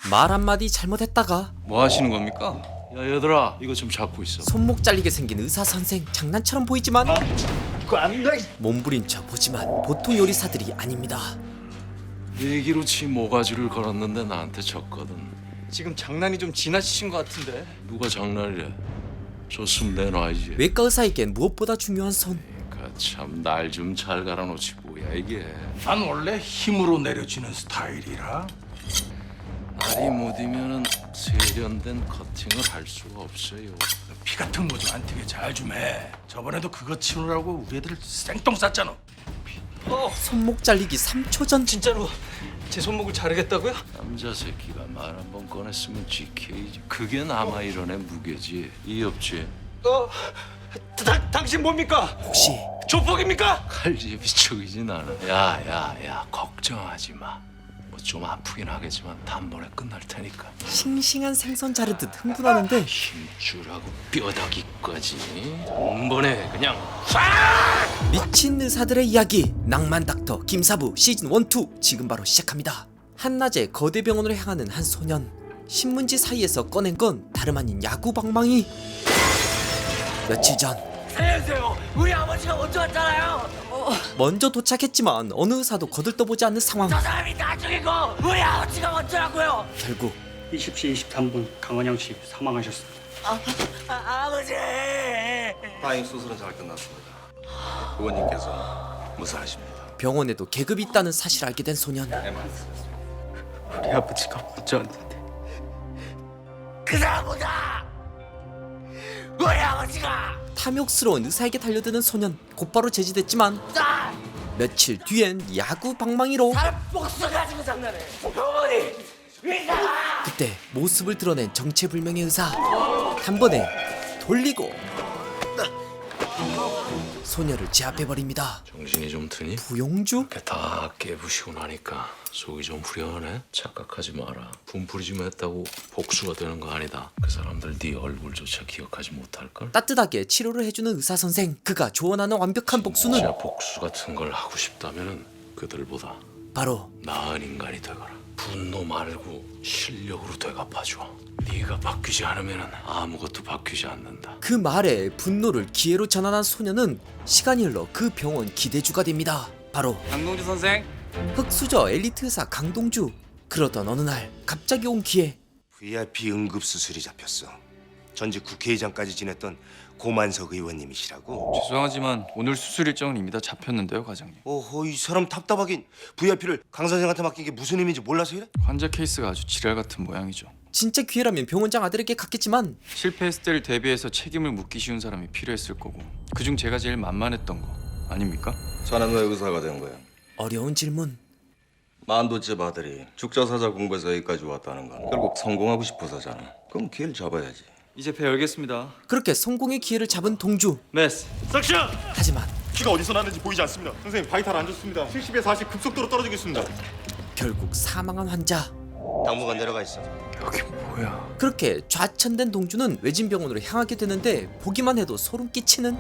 말 한마디 잘못했다가 뭐 하시는 겁니까? 야 얘들아 이거 좀 잡고 있어. 손목 잘리게 생긴 의사 선생. 장난처럼 보이지만 그거 안 돼. 몸부림쳐 보지만 보통 요리사들이 아닙니다. 얘기로 치 모가지를 걸었는데 나한테 졌거든. 지금 장난이 좀 지나치신 것 같은데. 누가 장난이래? 줬으면 내놔야지. 외과 의사에겐 무엇보다 중요한 손. 그러니까 참 날 좀 잘 갈아놓지 뭐야 이게. 난 원래 힘으로 내려지는 스타일이라. 날이 무디면은 세련된 커팅을 할 수가 없어요. 피 같은 거 좀 안 튀게 잘 좀 해. 저번에도 그거 치우느라고 우리 애들 생똥 쌌잖아. 손목 잘리기 3초 전. 진짜로 제 손목을 자르겠다고요? 남자 새끼가 말 한 번 꺼냈으면 지켜야지. 그게 남아 이런 애 무게지. 이 없지. 당신 뭡니까? 혹시 조폭입니까? 칼집이 척이진 않아. 야야야 걱정하지 마. 뭐 좀 아프긴 하겠지만 단번에 끝날 테니까. 싱싱한 생선 자르듯 흥분하는데 힘줄하고 뼈다귀까지 단번에 그냥 미친 의사들의 이야기 낭만 닥터 김사부 시즌 1, 2 지금 바로 시작합니다. 한낮에 거대 병원으로 향하는 한 소년. 신문지 사이에서 꺼낸 건 다름 아닌 야구 방망이. 며칠 전 살려주세요. 우리 아버지가 먼저 왔잖아요. 먼저 도착했지만 어느 의사도 거들떠보지 않는 상황. 저 사람이 나중이고 우리 아버지가 먼저라고요. 결국 20시 23분 강원영 씨 사망하셨습니다. 아버지. 다행 수술은 잘 끝났습니다. 의원님께서 무사하십니다. 병원에도 계급이 있다는 사실을 알게 된 소년. 우리 아버지가 먼저 왔는데 그 사람보다 우리 아버지가 탐욕스러운 의사에게 달려드는 소년. 곧바로 제지됐지만 나 며칠 뒤엔 야구 방망이로. 사람 복수 가지고 장난해. 병원이 의사가 그때 모습을 드러낸 정체불명의 의사. 단번에 돌리고 소녀를 제압해버립니다. 정신이 좀 드니? 부용주? 이렇게 다 깨부시고 나니까 속이 좀 후련하네. 착각하지 마라. 분풀이 좀 했다고 복수가 되는 거 아니다. 그 사람들 네 얼굴조차 기억하지 못할걸? 따뜻하게 치료를 해주는 의사 선생. 그가 조언하는 완벽한 복수는 진짜 복수 같은 걸 하고 싶다면은 그들보다 바로 나은 인간이 되거라. 분노 말고 실력으로 되갚아줘. 네가 바뀌지 않으면은 아무것도 바뀌지 않는다. 그 말에 분노를 기회로 전환한 소녀는 시간이 흘러 그 병원 기대주가 됩니다. 바로 강동주 선생. 흑수저 엘리트 의사 강동주. 그러던 어느 날 갑자기 온 기회. VIP 응급수술이 잡혔어. 전직 국회의장까지 지냈던 고만석 의원님이시라고. 죄송하지만 오늘 수술 일정은 이미 다 잡혔는데요, 과장님. 오호, 이 사람 답답하긴. VIP를 강 선생한테 맡긴 게 무슨 의미인지 몰라서 이래? 환자 케이스가 아주 지랄 같은 모양이죠. 진짜 기회라면 병원장 아들에게 갔겠지만 실패했을 때를 대비해서 책임을 묻기 쉬운 사람이 필요했을 거고 그중 제가 제일 만만했던 거 아닙니까? 자넨 왜 의사가 된 거야? 어려운 질문. 만두집 아들이 죽자사자 공부해서 여기까지 왔다는 건 결국 성공하고 싶어서잖아. 그럼 기회를 잡아야지. 이제 배 열겠습니다. 그렇게 성공의 기회를 잡은 동주. 메스. 하지만 피가 어디서 났는지 보이지 않습니다. 선생님 바이탈 안 좋습니다. 70에 40 급속도로 떨어지고 있습니다. 결국 사망한 환자. 당분간 내려가 있어. 여기 뭐야? 그렇게 좌천된 동주는 외진병원으로 향하게 되는데 보기만 해도 소름 끼치는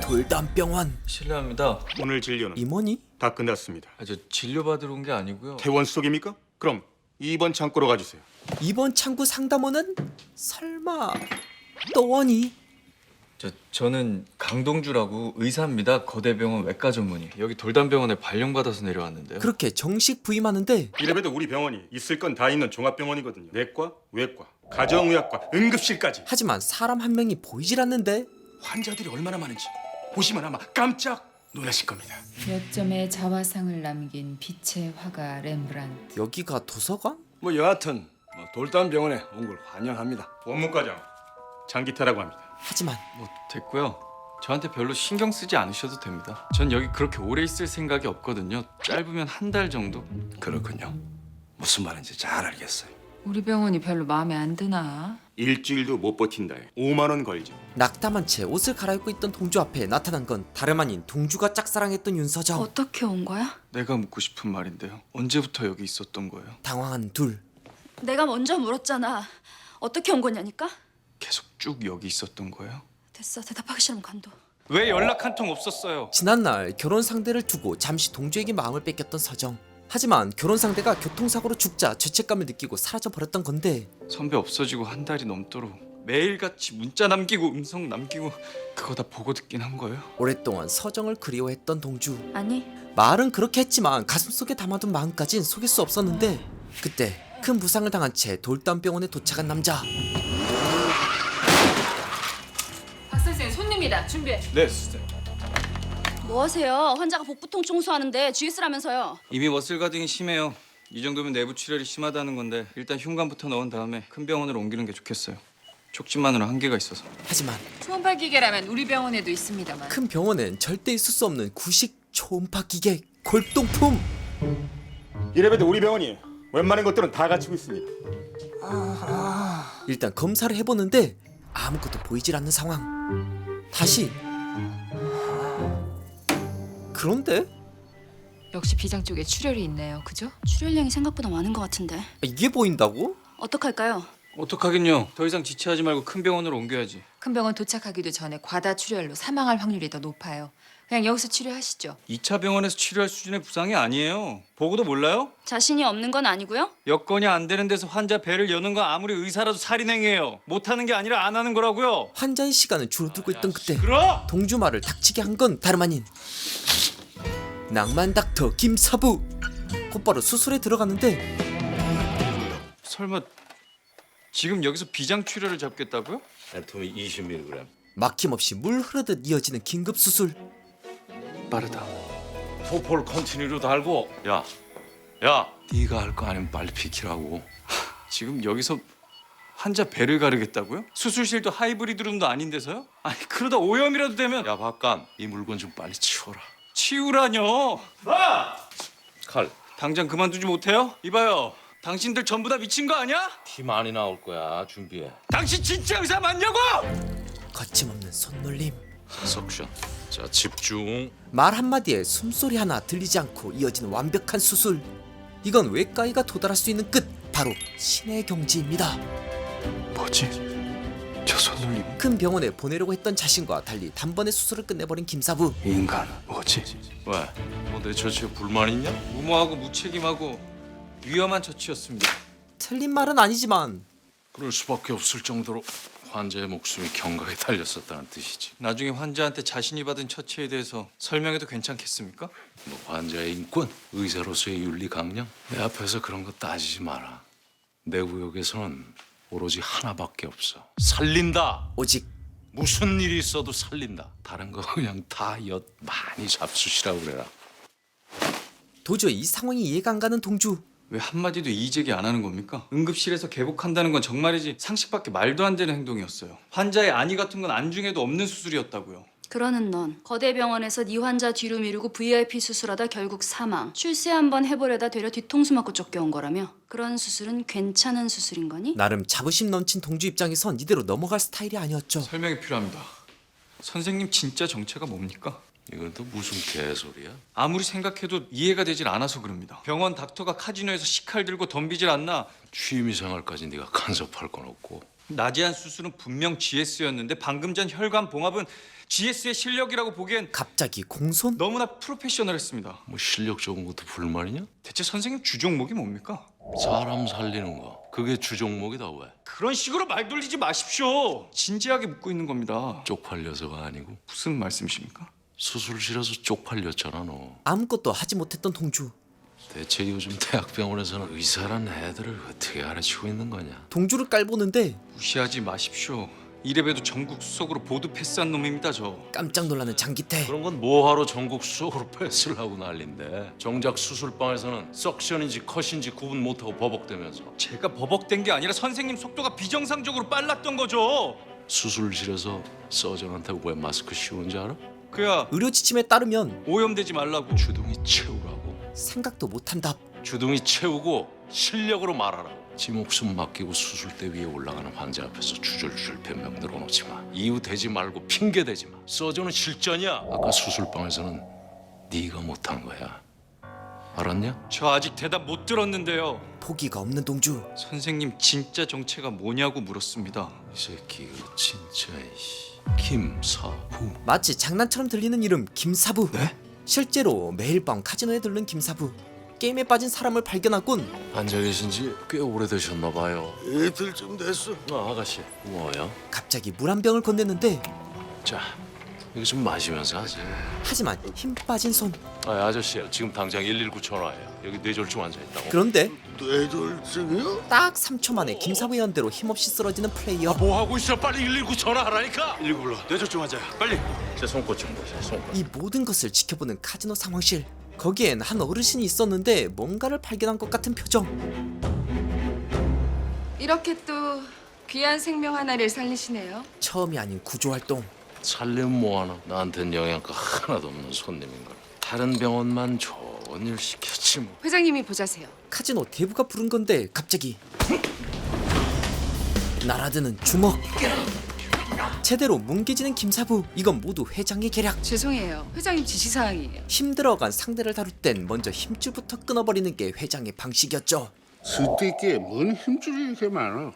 돌담병원. 실례합니다. 오늘 진료는 임원이? 다 끝났습니다. 저 진료 받으러 온 게 아니고요. 퇴원 수속입니까? 그럼 2번 창고로 가주세요. 이번 창구 상담원은 설마 또 원이? 저는 강동주라고 의사입니다. 거대병원 외과 전문의. 여기 돌담병원에 발령받아서 내려왔는데요. 그렇게 정식 부임하는데 이래봬도 우리 병원이 있을 건 다 있는 종합병원이거든요. 내과, 외과, 가정의학과, 응급실까지. 하지만 사람 한 명이 보이질 않는데 환자들이 얼마나 많은지 보시면 아마 깜짝 놀라실 겁니다. 몇 점의 자화상을 남긴 빛의 화가 렘브란트. 여기가 도서관? 뭐 여하튼 돌담병원에 온 걸 환영합니다. 원무과장 장기태라고 합니다. 하지만 뭐 됐고요. 저한테 별로 신경 쓰지 않으셔도 됩니다. 전 여기 그렇게 오래 있을 생각이 없거든요. 짧으면 한 달 정도? 그렇군요. 무슨 말인지 잘 알겠어요. 우리 병원이 별로 마음에 안 드나? 일주일도 못 버틴다. 5만 원 걸죠. 낙담한 채 옷을 갈아입고 있던 동주 앞에 나타난 건 다름 아닌 동주가 짝사랑했던 윤서정. 어떻게 온 거야? 내가 묻고 싶은 말인데요. 언제부터 여기 있었던 거예요? 당황한 둘. 내가 먼저 물었잖아. 어떻게 온 거냐니까? 계속 쭉 여기 있었던 거예요? 됐어. 대답하기 싫으면 간도. 왜 연락 한 통 없었어요? 지난날 결혼 상대를 두고 잠시 동주에게 마음을 뺏겼던 서정. 하지만 결혼 상대가 교통사고로 죽자 죄책감을 느끼고 사라져 버렸던 건데 선배 없어지고 한 달이 넘도록 매일같이 문자 남기고 음성 남기고 그거 다 보고 듣긴 한 거예요? 오랫동안 서정을 그리워했던 동주. 아니, 말은 그렇게 했지만 가슴속에 담아둔 마음까진 속일 수 없었는데 그때 큰 부상을 당한 채 돌담병원에 도착한 남자. 박 선생 손님이다. 준비해. 네, 수쌤. 뭐 하세요? 환자가 복부통 청소하는데 GS라면서요. 이미 머슬가딩이 심해요. 이 정도면 내부 출혈이 심하다는 건데 일단 흉관부터 넣은 다음에 큰 병원으로 옮기는 게 좋겠어요. 촉진만으로 한계가 있어서. 하지만 초음파 기계라면 우리 병원에도 있습니다만. 큰 병원엔 절대 있을 수 없는 구식 초음파 기계 골동품. 이래봬도 우리 병원이 웬만한 것들은 다 갖추고 있습니다. 일단 검사를 해보는데 아무것도 보이질 않는 상황. 다시. 그런데 역시 비장 쪽에 출혈이 있네요. 그죠? 출혈량이 생각보다 많은 것 같은데. 이게 보인다고? 어떡할까요? 어떡하긴요. 더 이상 지체하지 말고 큰 병원으로 옮겨야지. 큰 병원 도착하기도 전에 과다 출혈로 사망할 확률이 더 높아요. 그냥 여기서 치료하시죠. 2차 병원에서 치료할 수준의 부상이 아니에요. 보고도 몰라요? 자신이 없는 건 아니고요. 여건이 안 되는 데서 환자 배를 여는 건 아무리 의사라도 살인행위예요. 못하는 게 아니라 안 하는 거라고요. 환자의 시간은 줄어들고 있던 그때 시끄러! 동주 말을 닥치게 한 건 다름 아닌 낭만 닥터 김사부. 곧바로 수술에 들어갔는데 설마 지금 여기서 비장 출혈을 잡겠다고요? 애톰이 20mg. 막힘없이 물 흐르듯 이어지는 긴급 수술. 빠르다. 토폴 컨티뉴로 달고. 야, 네가 할 거 아니면 빨리 비키라고. 지금 여기서 환자 배를 가르겠다고요? 수술실도 하이브리드룸도 아닌데서요? 아니 그러다 오염이라도 되면 야, 박감, 이 물건 좀 빨리 치워라. 치우라뇨. 칼. 당장 그만두지 못해요? 이봐요. 당신들 전부 다 미친 거 아니야? 피 많이 나올 거야. 준비해. 당신 진짜 의사 맞냐고? 거침없는 손놀림. 석션. 자, 집중. 말 한마디에 숨소리 하나 들리지 않고 이어지는 완벽한 수술. 이건 외과의가 도달할 수 있는 끝. 바로 신의 경지입니다. 뭐지? 저 손놀림. 큰 병원에 보내려고 했던 자신과 달리 단번에 수술을 끝내버린 김사부. 이 인간 뭐지? 왜? 뭐 내 처치에 불만 있냐? 무모하고 무책임하고 위험한 처치였습니다. 틀린 말은 아니지만 그럴 수밖에 없을 정도로 환자의 목숨이 경각에 달렸었다는 뜻이지. 나중에 환자한테 자신이 받은 처치에 대해서 설명해도 괜찮겠습니까? 뭐 환자의 인권, 의사로서의 윤리 강령, 내 앞에서 그런 거 따지지 마라. 내 구역에서는 오로지 하나밖에 없어. 살린다. 오직 무슨 일이 있어도 살린다. 다른 거 그냥 다 엿 많이 잡수시라고 그래라. 도저히 이 상황이 이해가 안 가는 동주. 왜 한마디도 이의제기 안 하는 겁니까? 응급실에서 개복한다는 건 정말이지 상식밖에 말도 안 되는 행동이었어요. 환자의 안위 같은 건 안중에도 없는 수술이었다고요. 그러는 넌 거대 병원에서 네 환자 뒤로 미루고 VIP 수술하다 결국 사망. 출세 한번 해보려다 되려 뒤통수 맞고 쫓겨온 거라며. 그런 수술은 괜찮은 수술인 거니? 나름 자부심 넘친 동주 입장에선 이대로 넘어갈 스타일이 아니었죠. 설명이 필요합니다. 선생님 진짜 정체가 뭡니까? 이건 또 무슨 개소리야? 아무리 생각해도 이해가 되질 않아서 그럽니다. 병원 닥터가 카지노에서 식칼 들고 덤비질 않나? 취미생활까지 네가 간섭할 건 없고. 나지한 수술은 분명 GS였는데 방금 전 혈관 봉합은 GS의 실력이라고 보기엔 갑자기 공손? 너무나 프로페셔널했습니다. 뭐 실력 좋은 것도 불만이냐? 대체 선생님 주종목이 뭡니까? 사람 살리는 거. 그게 주종목이다 왜? 그런 식으로 말 돌리지 마십시오. 진지하게 묻고 있는 겁니다. 쪽팔려서가 아니고 무슨 말씀이십니까? 수술실에서 쪽팔렸잖아 너. 아무것도 하지 못했던 동주. 대체 요즘 대학병원에서는 의사란 애들을 어떻게 가르치고 있는 거냐? 동주를 깔보는데 무시하지 마십시오. 이래봬도 전국 수석으로 보드 패스한 놈입니다 저. 깜짝 놀라는 장기태. 그런 건 뭐하러 전국 수석으로 패스를 하고 난린데. 정작 수술방에서는 석션인지 컷인지 구분 못하고 버벅대면서. 제가 버벅댄 게 아니라 선생님 속도가 비정상적으로 빨랐던 거죠. 수술실에서 서전한테 왜 마스크 씌우는지 알아? 그야 의료 지침에 따르면 오염되지 말라고. 주둥이 채우라고. 생각도 못한 답. 주둥이 채우고 실력으로 말하라. 지 목숨 맡기고 수술대 위에 올라가는 환자 앞에서 주절주절 변명 늘어놓지 마. 이유 대지 말고 핑계 대지 마. 서전은 실전이야. 아까 수술방에서는 네가 못한 거야. 알았냐? 저 아직 대답 못 들었는데요. 포기가 없는 동주. 선생님 진짜 정체가 뭐냐고 물었습니다. 이 새끼 이거 진짜 김사부. 마치 장난처럼 들리는 이름 김사부. 네? 실제로 매일 밤 카지노에 들른 김사부. 게임에 빠진 사람을 발견하곤 앉아 계신 지 꽤 오래되셨나 봐요. 이틀쯤 됐어. 아가씨 뭐요? 갑자기 물 한 병을 건네는데 자 이거 좀 마시면서 하지. 하지만 힘 빠진 손. 아저씨 지금 당장 119 전화해요. 여기 뇌졸중 환자 있다고. 그런데 뇌졸중이요? 딱 3초 만에 김사부의 연대로 힘없이 쓰러지는 플레이어. 뭐 하고 있어? 빨리 119 전화하라니까. 119 불러. 뇌졸중 환자야. 빨리. 제 손꽃 좀 보세요. 손꽃. 이 모든 것을 지켜보는 카지노 상황실. 거기엔 한 어르신이 있었는데 뭔가를 발견한 것 같은 표정. 이렇게 또 귀한 생명 하나를 살리시네요. 처음이 아닌 구조활동. 살림 뭐하나? 나한텐 영양가 하나도 없는 손님인 걸. 다른 병원만 좋은 일 시켰지 뭐. 회장님이 보자세요. 카지노 대부가 부른 건데 갑자기 날아드는 주먹. 제대로 뭉개지는 김사부. 이건 모두 회장의 계략. 죄송해요. 회장님 지시사항이에요. 힘들어간 상대를 다룰 땐 먼저 힘줄부터 끊어버리는 게 회장의 방식이었죠. 쓸데있게 뭔 힘줄이 이렇게 많아?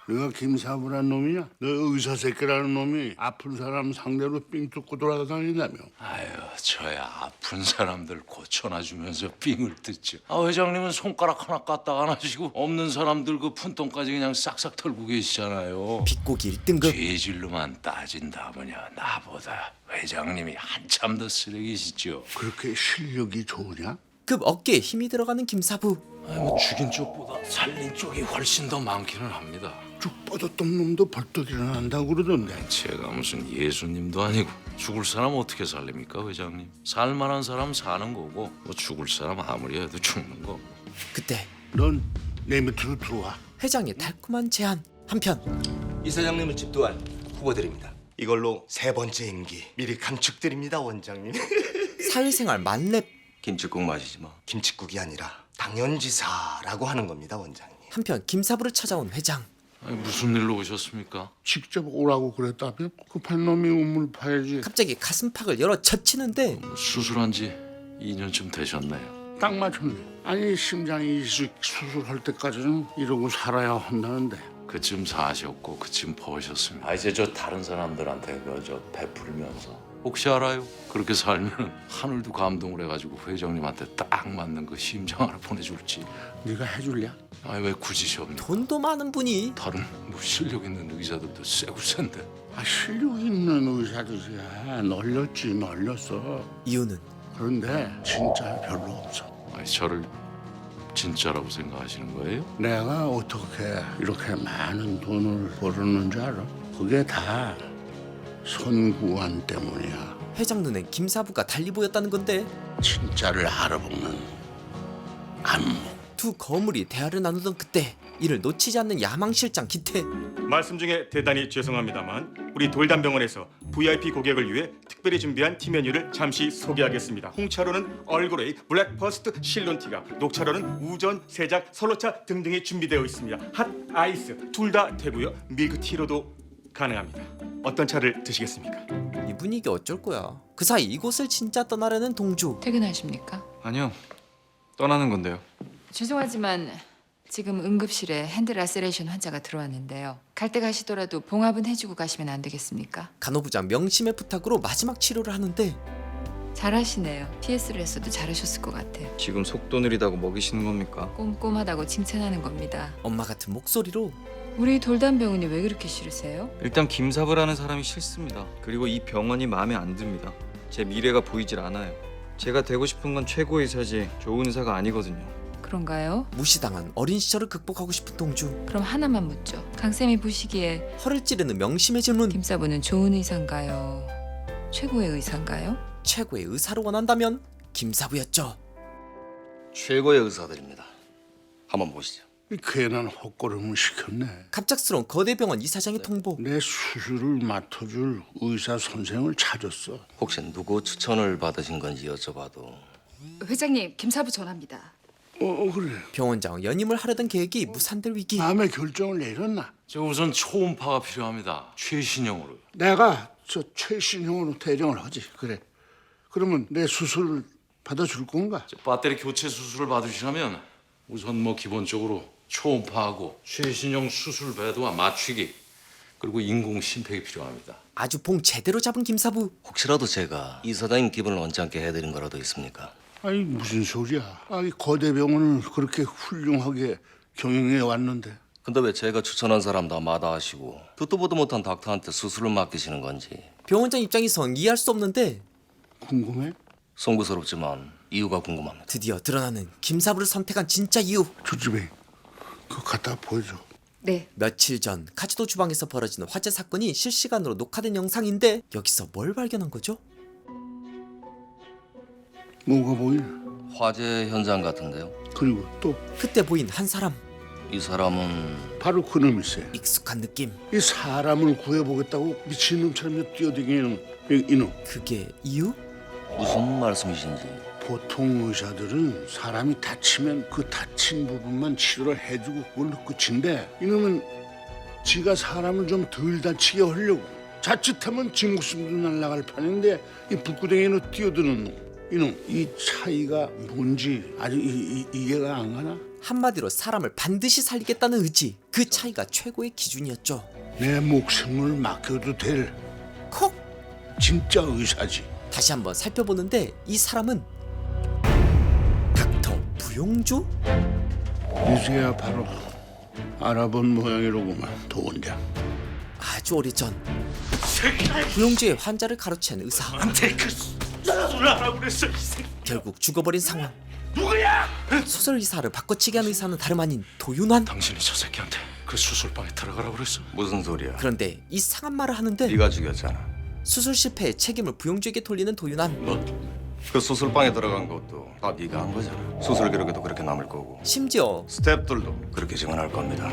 네가 김사부란 놈이냐? 너 의사 새끼라는 놈이 아픈 사람 상대로 삥 뜯고 돌아다닌다며? 아유, 저야 아픈 사람들 고쳐놔주면서 삥을 뜯죠. 회장님은 손가락 하나 까딱 안 하시고 없는 사람들 그 푼돈까지 그냥 싹싹 털고 계시잖아요. 비꼬기 1등급. 죄질로만 따진다면야 나보다 회장님이 한참 더 쓰레기시죠. 그렇게 실력이 좋으냐? 급 어깨에 힘이 들어가는 김사부. 죽인 쪽보다 살린 쪽이 훨씬 더 많기는 합니다. 쭉 뻗었던 놈도 벌떡 일어난다고 그러던데. 제가 무슨 예수님도 아니고 죽을 사람 어떻게 살립니까, 회장님? 살만한 사람 사는 거고 뭐 죽을 사람 아무리 해도 죽는 거. 그때 넌 내 밑으로 들어와. 회장의 달콤한 제안. 한편 이사장님을 집도한 후보들입니다. 이걸로 3번째 임기 미리 감축드립니다, 원장님. 사회생활 만렙. 김치국 마시지 마. 김칫국이 아니라 당연지사라고 하는 겁니다, 원장님. 한편 김사부를 찾아온 회장. 아니, 무슨 일로 오셨습니까? 직접 오라고 그랬다며? 급한 놈이 우물 파야지. 갑자기 가슴팍을 열어 젖히는데 수술한 지 2년쯤 되셨네요. 딱 맞췄네. 아니 심장이 이식 수술할 때까지는 이러고 살아야 한다는데. 그쯤 사셨고 그쯤 버셨습니다. 이제 저 다른 사람들한테 그저 베풀면서 혹시 알아요? 그렇게 살면 하늘도 감동을 해가지고 회장님한테 딱 맞는 그 심장 하나 보내줄지. 네가 해줄랴? 아니 왜 굳이 시합니까? 돈도 많은 분이 다른 뭐 실력 있는 의사들도 세고 센데. 아, 실력 있는 의사들이야. 널렸어. 이유는 그런데 진짜 별로 없어. 아니 저를 진짜라고 생각하시는 거예요? 내가 어떻게 이렇게 많은 돈을 벌었는지 알아? 그게 다 손구안 때문이야. 회장 눈엔 김사부가 달리 보였다는 건데 진짜를 알아보면 안목. 두 거물이 대화를 나누던 그때 이를 놓치지 않는 야망실장 기태. 말씀 중에 대단히 죄송합니다만 우리 돌담병원에서 VIP 고객을 위해 특별히 준비한 티 메뉴를 잠시 소개하겠습니다. 홍차로는 얼그레이, 블랙퍼스트, 실론티가, 녹차로는 우전, 세작, 설로차 등등이 준비되어 있습니다. 핫 아이스 둘 다 되고요. 밀크티로도 가능합니다. 어떤 차를 드시겠습니까? 이 분위기 어쩔 거야. 그 사이 이곳을 진짜 떠나려는 동주. 퇴근하십니까? 아니요. 떠나는 건데요. 죄송하지만 지금 응급실에 핸드 라세레이션 환자가 들어왔는데요. 갈 때 가시더라도 봉합은 해주고 가시면 안 되겠습니까? 간호부장 명심의 부탁으로 마지막 치료를 하는데 잘하시네요. PS를 했어도 잘하셨을 것 같아요. 지금 속도 느리다고 먹이시는 겁니까? 꼼꼼하다고 칭찬하는 겁니다. 엄마 같은 목소리로 우리 돌담병원이 왜 그렇게 싫으세요? 일단 김사부라는 사람이 싫습니다. 그리고 이 병원이 마음에 안 듭니다. 제 미래가 보이질 않아요. 제가 되고 싶은 건 최고 의사지 좋은 의사가 아니거든요. 그런가요? 무시당한 어린 시절을 극복하고 싶은 동주. 그럼 하나만 묻죠. 강쌤이 보시기에 허를 찌르는 명심의 질문. 김사부는 좋은 의사인가요? 최고의 의사인가요? 최고의 의사를 원한다면 김사부였죠. 최고의 의사들입니다. 한번 보시죠. 이 괜한 헛걸음을 시켰네. 갑작스러운 거대 병원 이사장의 통보. 내 수술을 맡아줄 의사 선생을 찾았어. 혹시 누구 추천을 받으신 건지 여쭤봐도. 회장님, 김사부 전화입니다. 그래. 병원장 연임을 하려던 계획이 무산될 위기. 마음의 결정을 내렸나? 저 우선 초음파가 필요합니다. 최신형으로. 내가 저 최신형으로 대령을 하지. 그래. 그러면 내 수술을 받아줄 건가? 배터리 교체 수술을 받으시려면 우선 뭐 기본적으로 초음파하고 최신형 수술 배도와 맞추기 그리고 인공 심폐가 필요합니다. 아주 봉 제대로 잡은 김사부. 혹시라도 제가 이 사장님 기분을 언짢게 해드린 거라도 있습니까? 아니 무슨 소리야? 아니 거대 병원을 그렇게 훌륭하게 경영해 왔는데 근데 왜 제가 추천한 사람 다 마다하시고 듣도 보도 못한 닥터한테 수술을 맡기시는 건지 병원장 입장에선 이해할 수 없는데 궁금해? 송구스럽지만 이유가 궁금합니다. 드디어 드러나는 김사부를 선택한 진짜 이유. 조집애 그거 갖다 보여줘. 네. 며칠 전 카지도 주방에서 벌어진 화재 사건이 실시간으로 녹화된 영상인데 여기서 뭘 발견한 거죠? 뭐가 보이나? 화재 현장 같은데요. 그리고 또 그때 보인 한 사람. 이 사람은 바로 그놈일세. 익숙한 느낌. 이 사람을 구해보겠다고 미친놈처럼 뛰어다니는 이놈. 그게 이유? 무슨 말씀이신지. 보통 의사들은 사람이 다치면 그 다친 부분만 치료를 해주고 그걸로 끝인데 이놈은 지가 사람을 좀 덜 다치게 하려고 자칫하면 지 목숨도 날아갈 판인데 이 불구덩이로 뛰어드는 놈. 이놈 이 차이가 뭔지 아주 이해가 안 가나? 한마디로 사람을 반드시 살리겠다는 의지. 그 차이가 최고의 기준이었죠. 내 목숨을 맡겨도 될 콕! 진짜 의사지. 다시 한번 살펴보는데 이 사람은 닥터 부용주? 이제야 바로 알아본 모양이로구만 도원장. 아주 오래전 부용주의 환자를 가로챈 의사. 나한테 그 수술하라고 그랬어 이 새끼. 결국 죽어버린 상황. 누구야? 수술 의사를 바꿔치기 한 의사는 다름 아닌 도윤환. 당신이 저 새끼한테 그 수술방에 들어가라고 그랬어? 무슨 소리야? 그런데 이상한 말을 하는데 네가 죽였잖아. 수술 실패의 책임을 부용주에게 돌리는 도윤환. 너 그 수술방에 들어간 것도 다 네가 한 거잖아. 수술 기록에도 그렇게 남을 거고 심지어 스태프들도 그렇게 증언할 겁니다.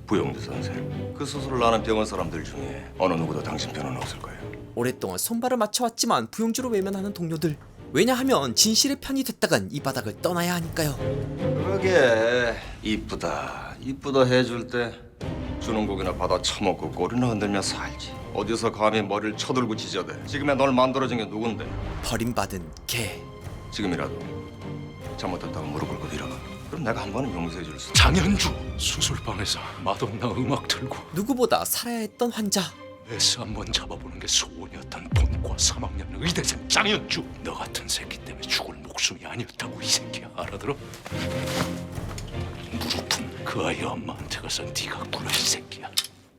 부용주 선생. 그 수술을 하는 병원 사람들 중에 어느 누구도 당신 편은 없을 거예요. 오랫동안 손발을 맞춰왔지만 부용주로 외면하는 동료들. 왜냐하면 진실의 편이 됐다간 이 바닥을 떠나야 하니까요. 그러게 이쁘다 해줄 때 주는 고기나 받아 처먹고 꼬리나 흔들며 살지. 어디서 감히 머리를 쳐들고 지저대. 지금의 널 만들어준 게 누군데? 버림받은 개. 지금이라도 잘못했다고 무릎 꿇고 빌어봐. 그럼 내가 한 번은 용서해줄 수. 장현주 수술방에서 마돈나 음악 틀고 누구보다 살아야 했던 환자. S 한번 잡아보는 게 소원이었던 본과 3학년 의대생 장현주. 너 같은 새끼 때문에 죽을 목숨이 아니었다고 이 새끼야. 알아들어? 무릎은 그 아이 엄마한테 가서 네가 꿇어 이 새끼야.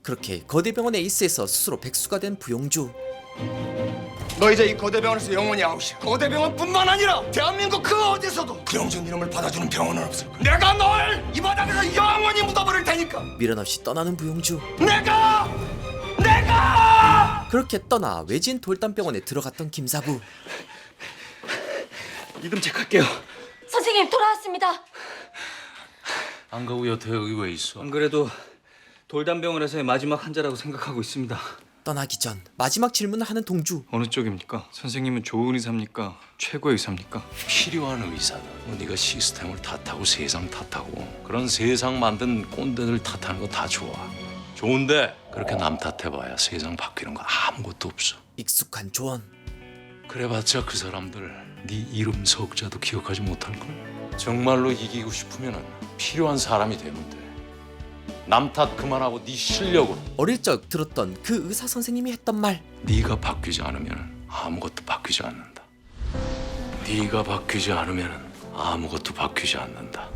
그렇게 거대 병원 에이스에서 스스로 백수가 된 부용주. 너 이제 이 거대 병원에서 영원히 아웃이야. 거대 병원뿐만 아니라 대한민국 그 어디서도 부용준 이름을 받아주는 병원은 없을 거야. 내가 널 이 바닥에서 영원히 묻어버릴 테니까. 미련 없이 떠나는 부용주. 내가 그렇게 떠나 외진 돌담병원에 들어갔던 김사부. 이름 체크할게요. 선생님 돌아왔습니다. 안 가고 여태 여기 왜 있어? 안 그래도 돌담병원에서의 마지막 환자라고 생각하고 있습니다. 떠나기 전 마지막 질문을 하는 동주. 어느 쪽입니까? 선생님은 좋은 의사입니까? 최고의 의사입니까? 필요한 의사다. 뭐 네가 시스템을 탓하고 세상 탓하고 그런 세상 만든 꼰대들 탓하는 거 다 좋아. 좋은데 그렇게 남 탓해봐야 세상 바뀌는 거 아무것도 없어. 익숙한 조언. 그래봤자 그 사람들 네 이름 석자도 기억하지 못할걸. 정말로 이기고 싶으면 필요한 사람이 되면 돼. 남 탓 그만하고 네 실력으로. 어릴 적 들었던 그 의사 선생님이 했던 말. 네가 바뀌지 않으면 아무것도 바뀌지 않는다. 네가 바뀌지 않으면 아무것도 바뀌지 않는다.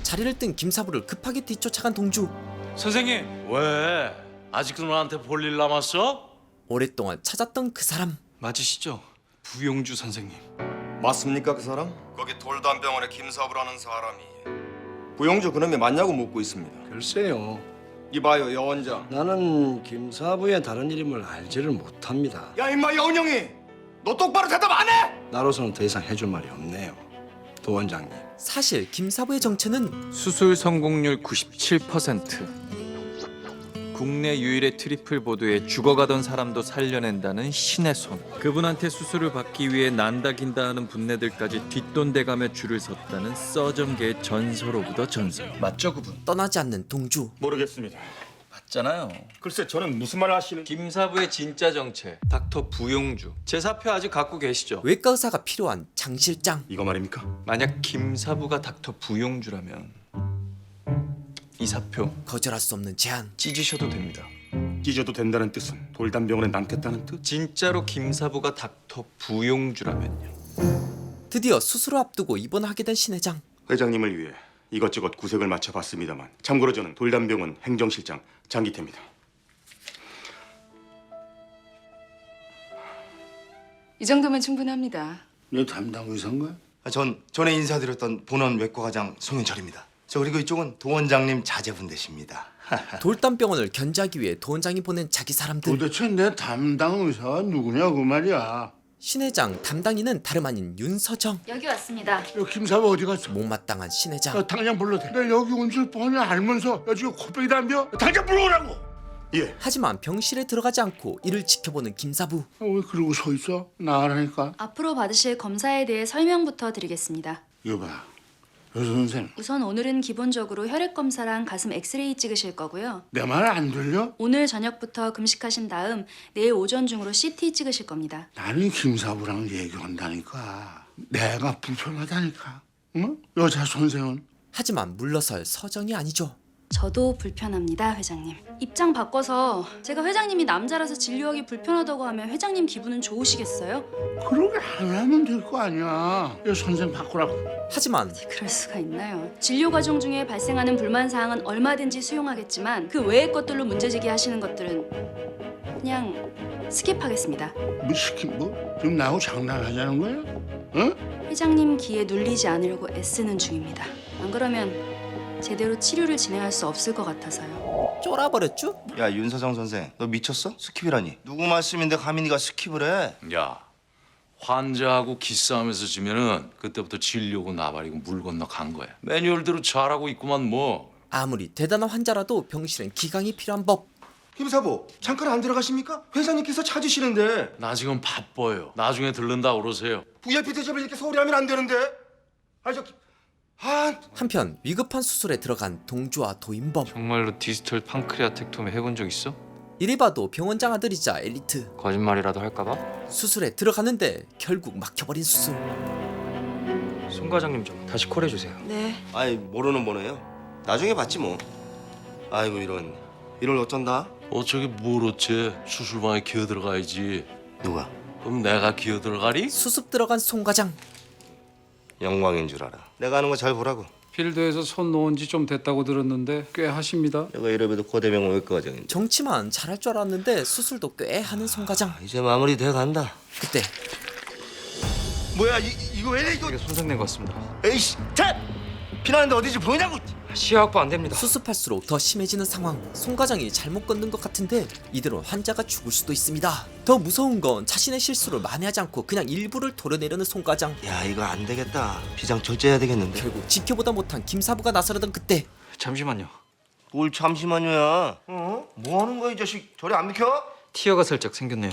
자리를 뜬 김사부를 급하게 뒤쫓아간 동주. 선생님! 왜? 아직도 너한테 볼 일 남았어? 오랫동안 찾았던 그 사람. 맞으시죠? 부용주 선생님. 맞습니까 그 사람? 거기 돌담병원에 김사부라는 사람이 부용주 그놈이 맞냐고 묻고 있습니다. 글쎄요. 이봐요 여 원장. 나는 김사부의 다른 이름을 알지를 못합니다. 야 임마 여운형이 너 똑바로 대답 안 해? 나로서는 더 이상 해줄 말이 없네요. 도 원장님. 사실 김사부의 정체는 수술 성공률 97%. 국내 유일의 트리플 보드에 죽어가던 사람도 살려낸다는 신의 손. 그분한테 수술을 받기 위해 난다긴다 하는 분내들까지 뒷돈대가며 줄을 섰다는 서점계의 전설 오브 더 전설. 맞죠 그분? 떠나지 않는 동주. 모르겠습니다. 맞잖아요. 글쎄 저는 무슨 말을 하시는? 김사부의 진짜 정체 닥터 부용주. 제 사표 아직 갖고 계시죠? 외과 의사가 필요한 장 실장. 이거 말입니까? 만약 김사부가 닥터 부용주라면 이 사표 거절할 수 없는 제안. 찢으셔도 됩니다. 찢어도 된다는 뜻은 돌담병원에 남겠다는 뜻? 진짜로 김사부가 닥터 부용주라면요. 드디어 수술을 앞두고 입원하게 된 신 회장. 회장님을 위해 이것저것 구색을 맞춰봤습니다만 참고로 저는 돌담병원 행정실장 장기태입니다. 이 정도면 충분합니다. 너 담당 의사인가? 전 전에 인사드렸던 본원 외과과장 송윤철입니다. 저 그리고 이쪽은 도원장님 자제분 되십니다. 돌담병원을 견제하기 위해 도원장이 보낸 자기 사람들. 도대체 내 담당 의사가 누구냐 그 말이야. 신 회장 담당인은 다름 아닌 윤서정. 여기 왔습니다. 야, 김사부 어디 갔어? 못마땅한 신 회장. 야, 당장 불러대. 나 여기 온 줄 뻔히 알면서 야 지금 코빼기도 안 비어? 당장 불러오라고. 예. 하지만 병실에 들어가지 않고 이를 지켜보는 김사부. 왜 그러고 서 있어? 나가라니까. 앞으로 받으실 검사에 대해 설명부터 드리겠습니다. 이거 봐. 여 선생, 우선 오늘은 기본적으로 혈액 검사랑 가슴 엑스레이 찍으실 거고요. 내 말 안 들려? 오늘 저녁부터 금식하신 다음 내일 오전 중으로 CT 찍으실 겁니다. 나는 김사부랑 얘기한다니까. 내가 불편하다니까. 응? 여자 선생은? 하지만 물러설 서정이 아니죠. 저도 불편합니다, 회장님. 입장 바꿔서 제가 회장님이 남자라서 진료하기 불편하다고 하면 회장님 기분은 좋으시겠어요? 그러게 안 하면 될 거 아니야. 여 선생 바꾸라고. 하지만 그럴 수가 있나요? 진료 과정 중에 발생하는 불만 사항은 얼마든지 수용하겠지만 그 외의 것들로 문제제기 하시는 것들은 그냥 스킵하겠습니다. 뭐 시킨 뭐? 지금 나하고 장난하자는 거야? 응? 회장님 기에 눌리지 않으려고 애쓰는 중입니다. 안 그러면 제대로 치료를 진행할 수 없을 것 같아서요. 쫄아버렸죠? 야 윤서정 선생, 너 미쳤어? 스킵이라니. 누구 말씀인데 감히 네가 스킵을 해? 야, 환자하고 기싸움에서 지면은 그때부터 진료고 나발이고 물 건너 간 거야. 매뉴얼대로 잘하고 있구만 뭐. 아무리 대단한 환자라도 병실엔 기강이 필요한 법. 김사부, 잠깐 안 들어가십니까? 회장님께서 찾으시는데. 나 지금 바빠요. 나중에 들른다 그러세요. VIP 대접을 이렇게 소홀히 하면 안 되는데. 한편 위급한 수술에 들어간 동주와 도인범. 정말로 디지털 판크레아텍토미 해본 적 있어? 이리 봐도 병원장 아들이자 엘리트. 거짓말이라도 할까봐? 수술에 들어가는데 결국 막혀버린 수술. 손 과장님 좀 다시 콜해 주세요. 네. 아이 모르는 번호예요. 나중에 받지 뭐. 아이고 이럴 어쩐다. 어쩌게 뭘 어째? 수술방에 기어 들어가야지. 누가? 그럼 내가 기어 들어가리? 수습 들어간 송과장. 영광인 줄 알아. 내가 하는 거 잘 보라고. 필드에서 손 놓은 지 좀 됐다고 들었는데 꽤 하십니다. 내가 이래봬도 고대병원 외과과장인데. 정치만 잘할 줄 알았는데 수술도 꽤 하는 송과장. 이제 마무리 돼 간다. 그때 뭐야 이거 왜 이래 이거? 이게 손상된 것 같습니다. 에이씨, 탭! 피나는데 어디지 보이냐고? 시야 확보 안 됩니다. 수습할수록 더 심해지는 상황. 송과장이 잘못 건든 것 같은데 이대로 환자가 죽을 수도 있습니다. 더 무서운 건 자신의 실수를 만회하지 않고 그냥 일부를 도려내려는 송과장. 야 이거 안 되겠다. 비장 절제해야 되겠는데. 결국 지켜보다 못한 김사부가 나서려던 그때 잠시만요. 뭘 잠시만요야. 뭐 하는 거야 이 자식? 저리 안 비켜? 티어가 살짝 생겼네요.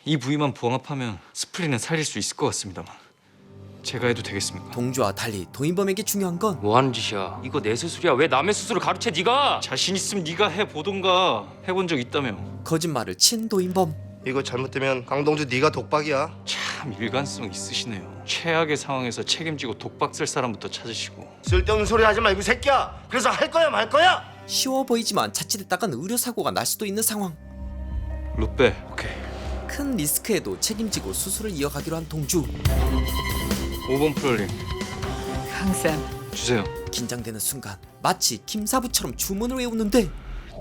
이 부위만 봉합하면 스플린은 살릴 수 있을 것 같습니다만 제가 해도 되겠습니까? 동주와 달리 도인범에게 중요한 건 뭐 하는 짓이야? 이거 내 수술이야. 왜 남의 수술을 가르쳐 네가? 자신 있으면 네가 해보던가. 해본 적 있다며. 거짓말을 친 도인범. 이거 잘못되면 강동주 네가 독박이야. 참 일관성 있으시네요. 최악의 상황에서 책임지고 독박 쓸 사람부터 찾으시고. 쓸데없는 소리 하지 말고 새끼야. 그래서 할 거야 말 거야? 쉬워 보이지만 자칫했다간 의료사고가 날 수도 있는 상황. 룻배. 오케이. 큰 리스크에도 책임지고 수술을 이어가기로 한 동주. 5번 프롤링 항상 주세요. 긴장되는 순간 마치 김사부처럼 주문을 외우는데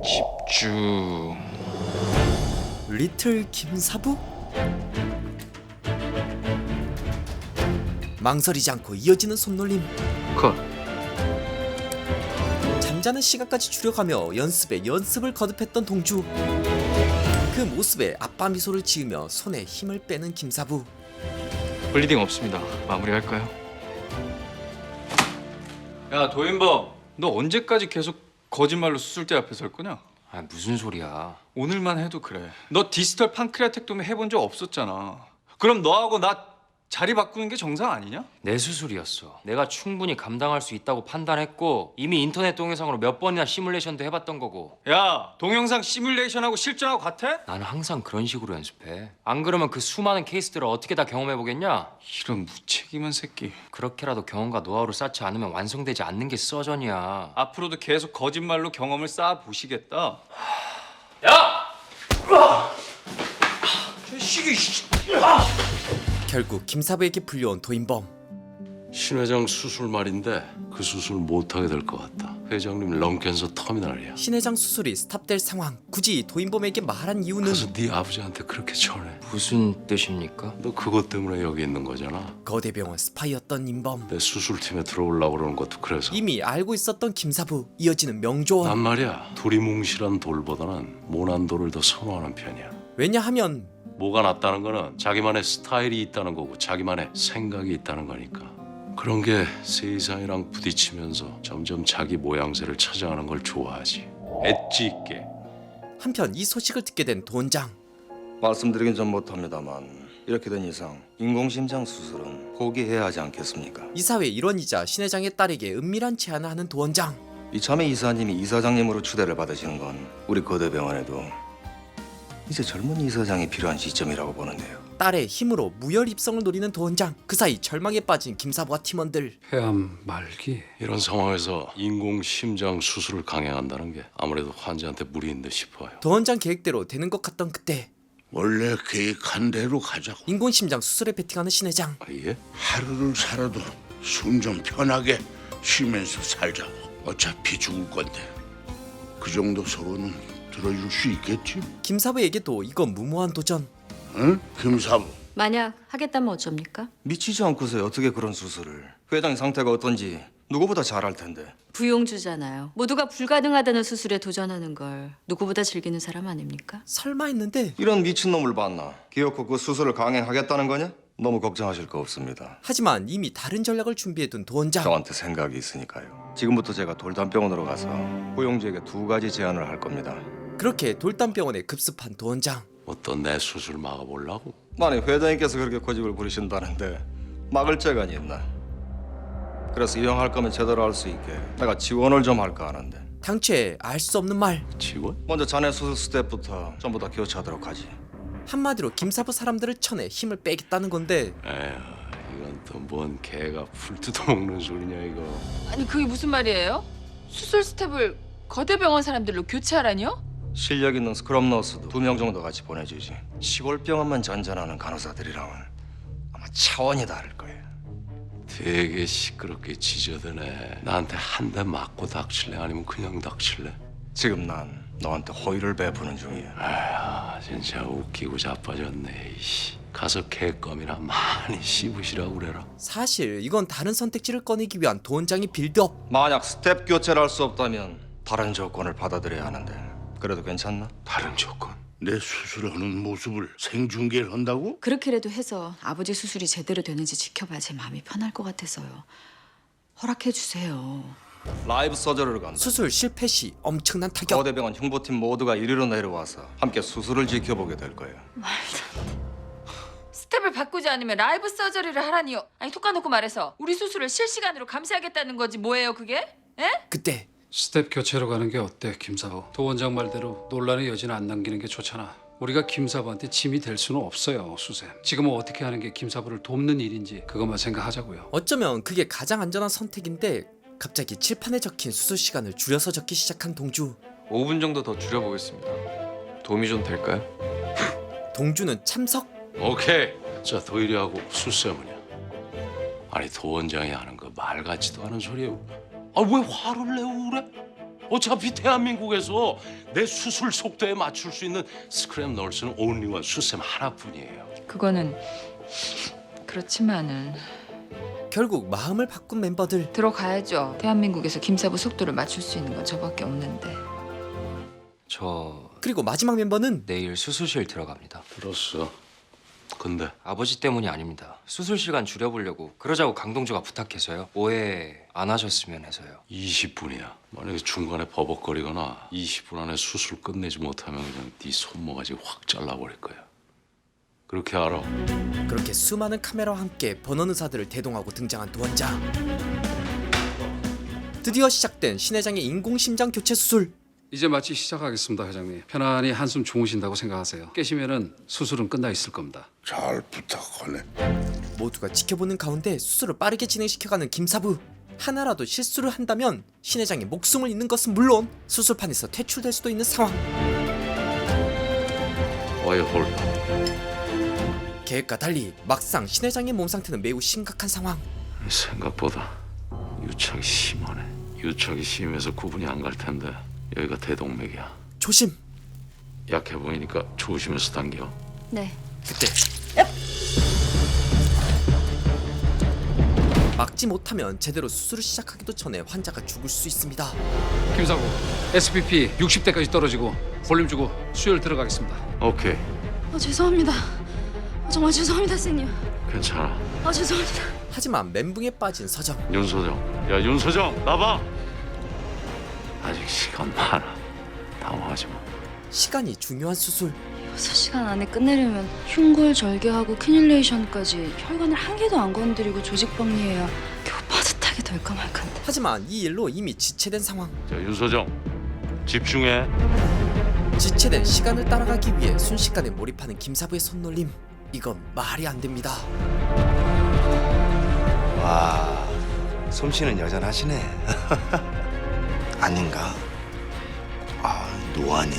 집중. 리틀 김사부? 망설이지 않고 이어지는 손놀림. 컷. 잠자는 시간까지 줄여가며 연습에 연습을 거듭했던 동주. 그 모습에 아빠 미소를 지으며 손에 힘을 빼는 김사부. 블리딩 없습니다. 마무리할까요? 야 도인범, 너 언제까지 계속 거짓말로 수술대 앞에 설 거냐? 아 무슨 소리야? 오늘만 해도 그래. 너 디지털 판크레아텍토미 해본 적 없었잖아. 그럼 너하고 나 자리 바꾸는 게 정상 아니냐? 내 수술이었어. 내가 충분히 감당할 수 있다고 판단했고 이미 인터넷 동영상으로 몇 번이나 시뮬레이션도 해봤던 거고. 야 동영상 시뮬레이션하고 실전하고 같아? 나는 항상 그런 식으로 연습해. 안 그러면 그 수많은 케이스들을 어떻게 다 경험해보겠냐? 이런 무책임한 새끼. 그렇게라도 경험과 노하우를 쌓지 않으면 완성되지 않는 게 서전이야. 앞으로도 계속 거짓말로 경험을 쌓아보시겠다. 결국 김사부에게 불려온 도인범. 신 회장 수술 말인데 그 수술 못하게 될 것 같다. 회장님 런캔서 터미널이야. 신 회장 수술이 스탑될 상황. 굳이 도인범에게 말한 이유는 가서 네 아버지한테 그렇게 전해. 무슨 뜻입니까? 너 그것 때문에 여기 있는 거잖아. 거대 병원 스파이였던 임범. 내 수술팀에 들어오려고 그러는 것도 그래서. 이미 알고 있었던 김사부. 이어지는 명조원. 난 말이야 두리뭉실한 돌보다는 모난 돌을 더 선호하는 편이야. 왜냐하면 뭐가 낫다는 거는 자기만의 스타일이 있다는 거고 자기만의 생각이 있다는 거니까. 그런 게 세상이랑 부딪히면서 점점 자기 모양새를 찾아가는 걸 좋아하지. 엣지 있게. 한편 이 소식을 듣게 된 도원장. 말씀드리긴 좀 못합니다만 이렇게 된 이상 인공심장 수술은 포기해야 하지 않겠습니까? 이사회 일원이자 신 회장의 딸에게 은밀한 제안을 하는 도원장. 이참에 이사님이 이사장님으로 추대를 받으시는 건 우리 거대병원에도 이제 젊은 이사장이 필요한 시점이라고 보는데요. 딸의 힘으로 무혈 입성을 노리는 도원장. 그 사이 절망에 빠진 김사부와 팀원들. 폐암 말기. 이런 상황에서 인공심장 수술을 강행한다는 게 아무래도 환자한테 무리인 듯 싶어요. 도원장 계획대로 되는 것 같던 그때 원래 계획한 대로 가자고. 인공심장 수술에 베팅하는 신 회장. 아, 예? 하루를 살아도 숨 좀 편하게 쉬면서 살자고. 어차피 죽을 건데 그 정도 소원은 들어줄 수 있겠지? 김사부에게도 이건 무모한 도전. 응? 김사부. 만약 하겠다면 어쩝니까? 미치지 않고서 어떻게 그런 수술을? 회장의 상태가 어떤지 누구보다 잘 알 텐데. 부용주잖아요. 모두가 불가능하다는 수술에 도전하는 걸 누구보다 즐기는 사람 아닙니까? 설마 했는데 이런 미친놈을 봤나? 기어코 그 수술을 강행하겠다는 거냐? 너무 걱정하실 거 없습니다. 하지만 이미 다른 전략을 준비해둔 도원장. 저한테 생각이 있으니까요. 지금부터 제가 돌담병원으로 가서 고용주에게 2가지 제안을 할 겁니다. 그렇게 돌담병원에 급습한 도원장. 어떤 내 수술 막아보려고? 만약 회장님께서 그렇게 고집을 부리신다는데 막을 재간이 있나? 그래서 이왕할 거면 제대로 할 수 있게 내가 지원을 좀 할까 하는데. 당최 알 수 없는 말. 지원? 먼저 자네 수술 스텝부터 전부 다 교체하도록 하지. 한마디로 김사부 사람들을 쳐내 힘을 빼겠다는 건데 에휴, 이건 또 뭔 개가 풀 뜯어먹는 소리냐 이거. 아니 그게 무슨 말이에요? 수술 스텝을 거대병원 사람들로 교체하라니요? 실력 있는 스크럼 너스도 2명 정도 같이 보내주지. 시골병원만 전전하는 간호사들이랑은 아마 차원이 다를 거예요. 되게 시끄럽게 지저드네. 나한테 한 대 맞고 닥칠래 아니면 그냥 닥칠래? 지금 난 너한테 호의를 베푸는 중이야. 아휴, 진짜 웃기고 자빠졌네. 이씨. 가서 개껌이나 많이 씹으시라고 그래라. 사실 이건 다른 선택지를 꺼내기 위한 도원장의 빌드업. 만약 스텝 교체를 할 수 없다면 다른 조건을 받아들여야 하는데 그래도 괜찮나? 다른 조건? 내 수술하는 모습을 생중계를 한다고? 그렇게라도 해서 아버지 수술이 제대로 되는지 지켜봐야 제 마음이 편할 것 같아서요. 허락해 주세요. 라이브 서저리를 간다. 수술 실패 시 엄청난 타격. 거대병원 홍보팀 모두가 이리로 내려와서 함께 수술을 지켜보게 될 거예요. 스텝을 바꾸지 않으면 라이브 서저리를 하라니요. 아니 톡 까놓고 말해서 우리 수술을 실시간으로 감시하겠다는 거지 뭐예요 그게? 에? 그때 스텝 교체로 가는 게 어때, 김사부? 도 원장 말대로 논란의 여지는 안 남기는 게 좋잖아. 우리가 김사부한테 짐이 될 수는 없어요, 수쌤. 지금은 어떻게 하는 게 김사부를 돕는 일인지 그것만 생각하자고요. 어쩌면 그게 가장 안전한 선택인데 갑자기 칠판에 적힌 수술 시간을 줄여서 적기 시작한 동주. 5분 정도 더 줄여보겠습니다. 도움이 좀 될까요? 동주는 참석. 오케이. 자, 도일이하고 수세문이야. 아니 도원장이 하는 거 말 같지도 않은 소리예요. 아 왜 화를 내고 그래? 어차피 대한민국에서 내 수술 속도에 맞출 수 있는 스크랩 널스는 온리원 수쌤 하나뿐이에요. 그거는 그렇지만은 결국 마음을 바꾼 멤버들. 들어가야죠. 대한민국에서 김사부 속도를 맞출 수 있는 건 저밖에 없는데. 저 그리고 마지막 멤버는 내일 수술실 들어갑니다. 들었어. 근데 아버지 때문이 아닙니다. 수술 시간 줄여보려고 그러자고 강동주가 부탁해서요. 오해 안 하셨으면 해서요. 20분이야. 만약에 중간에 버벅거리거나 20분 안에 수술 끝내지 못하면 그냥 네 손모가지 확 잘라버릴 거야. 그렇게 알아. 그렇게 수많은 카메라와 함께 번원 의사들을 대동하고 등장한 도원장. 드디어 시작된 신 회장의 인공심장 교체 수술. 이제 마치 시작하겠습니다, 회장님. 편안히 한숨 주무신다고 생각하세요. 깨시면은 수술은 끝나 있을 겁니다. 잘 부탁하네. 모두가 지켜보는 가운데 수술을 빠르게 진행시켜가는 김사부. 하나라도 실수를 한다면 신 회장의 목숨을 잃는 것은 물론 수술판에서 퇴출될 수도 있는 상황. 와이 홀. 계획과 달리 막상 신 회장의 몸 상태는 매우 심각한 상황. 생각보다 유착이 심하네. 유착이 심해서 구분이 안 갈 텐데 여기가 대동맥이야. 조심. 약해 보이니까 조심해서 당겨. 네. 그때 막지 못하면 제대로 수술을 시작하기도 전에 환자가 죽을 수 있습니다. 김사부, SPP 60대까지 떨어지고 볼륨 주고 수혈 들어가겠습니다. 오케이, 죄송합니다. 정말 죄송합니다, 선생님. 괜찮아. 죄송합니다. 하지만 멘붕에 빠진 서정. 윤소정, 야 윤소정, 나봐. 아직 시간 많아. 당황하지 마. 시간이 중요한 수술. 6시간 안에 끝내려면 흉골 절개하고 캐뉼레이션까지 혈관을 한 개도 안 건드리고 조직 정리해야 겨우 빠듯하게 될까 말까인데. 하지만 이 일로 이미 지체된 상황. 자 윤소정, 집중해. 지체된 시간을 따라가기 위해 순식간에 몰입하는 김사부의 손놀림. 이건 말이 안 됩니다. 와, 솜씨는 여전하시네. 아닌가? 노안이.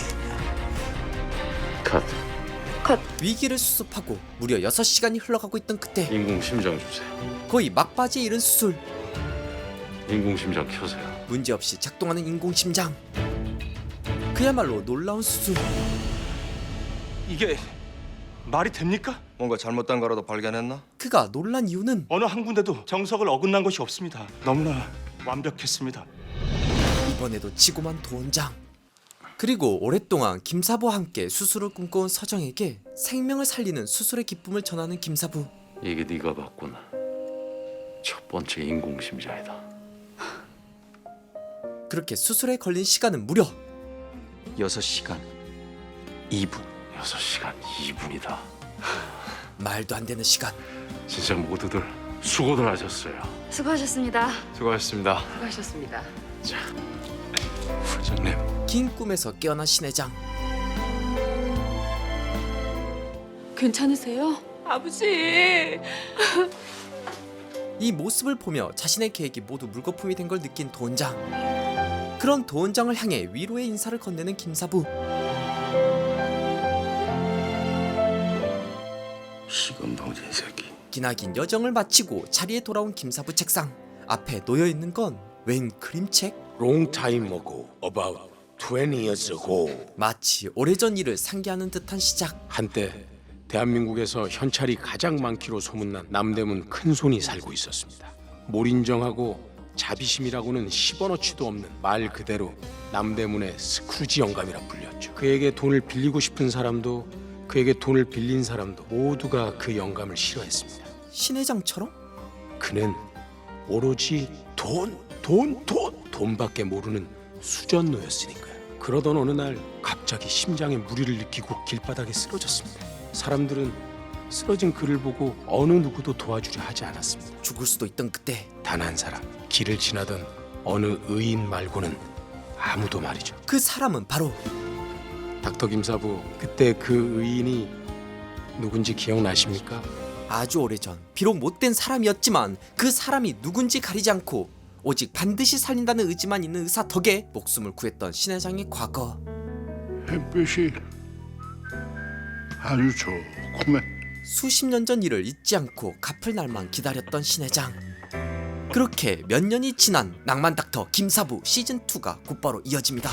컷. 위기를 수습하고 무려 6시간이 흘러가고 있던 그때 인공심장 주세요. 거의 막바지에 이른 수술. 인공심장 켜세요. 문제없이 작동하는 인공심장. 그야말로 놀라운 수술. 이게 말이 됩니까? 뭔가 잘못된 거라도 발견했나? 그가 놀란 이유는 어느 한 군데도 정석을 어긋난 것이 없습니다. 너무나 완벽했습니다. 이번에도 지고만 도원장. 그리고 오랫동안 김사부와 함께 수술을 꿈꿔온 서정에게 생명을 살리는 수술의 기쁨을 전하는 김사부. 이게 네가 봤구나. 첫 번째 인공심장이다. 그렇게 수술에 걸린 시간은 무려 6시간 2분. 6시간 2분이다. 말도 안 되는 시간. 진짜 모두들 수고들 하셨어요. 수고하셨습니다. 수고하셨습니다. 수고하셨습니다. 부장님. 긴 꿈에서 깨어난 신회장. 괜찮으세요? 아버지. 이 모습을 보며 자신의 계획이 모두 물거품이 된 걸 느낀 도원장. 그런 도원장을 향해 위로의 인사를 건네는 김사부. 시건방진 새끼. 기나긴 여정을 마치고 자리에 돌아온 김사부 책상. 앞에 놓여있는 건 웬 그림책? Long time ago, about 20 years ago. 마치 오래전 일을 상기하는 듯한 시작. 한때 대한민국에서 현찰이 가장 많기로 소문난 남대문 큰손이 살고 있었습니다. 몰인정하고 자비심이라고는 10원어치도 없는 말 그대로 남대문의 스크루지 영감이라 불렸죠. 그에게 돈을 빌리고 싶은 사람도 그에게 돈을 빌린 사람도 모두가 그 영감을 싫어했습니다. 신회장처럼? 그는 오로지 돈밖에 모르는 수전노였으니까요. 그러던 어느 날 갑자기 심장에 무리를 느끼고 길바닥에 쓰러졌습니다. 사람들은 쓰러진 그를 보고 어느 누구도 도와주려 하지 않았습니다. 죽을 수도 있던 그때 단 한 사람, 길을 지나던 어느 의인 말고는 아무도 말이죠. 그 사람은 바로 닥터 김사부, 그때 그 의인이 누군지 기억나십니까? 아주 오래전 비록 못된 사람이었지만 그 사람이 누군지 가리지 않고 오직 반드시 살린다는 의지만 있는 의사 덕에 목숨을 구했던 신회장의 과거. 햇빛이 아주 좋구만. 수십 년 전 일을 잊지 않고 갚을 날만 기다렸던 신회장. 그렇게 몇 년이 지난 낭만 닥터 김사부 시즌2가 곧바로 이어집니다.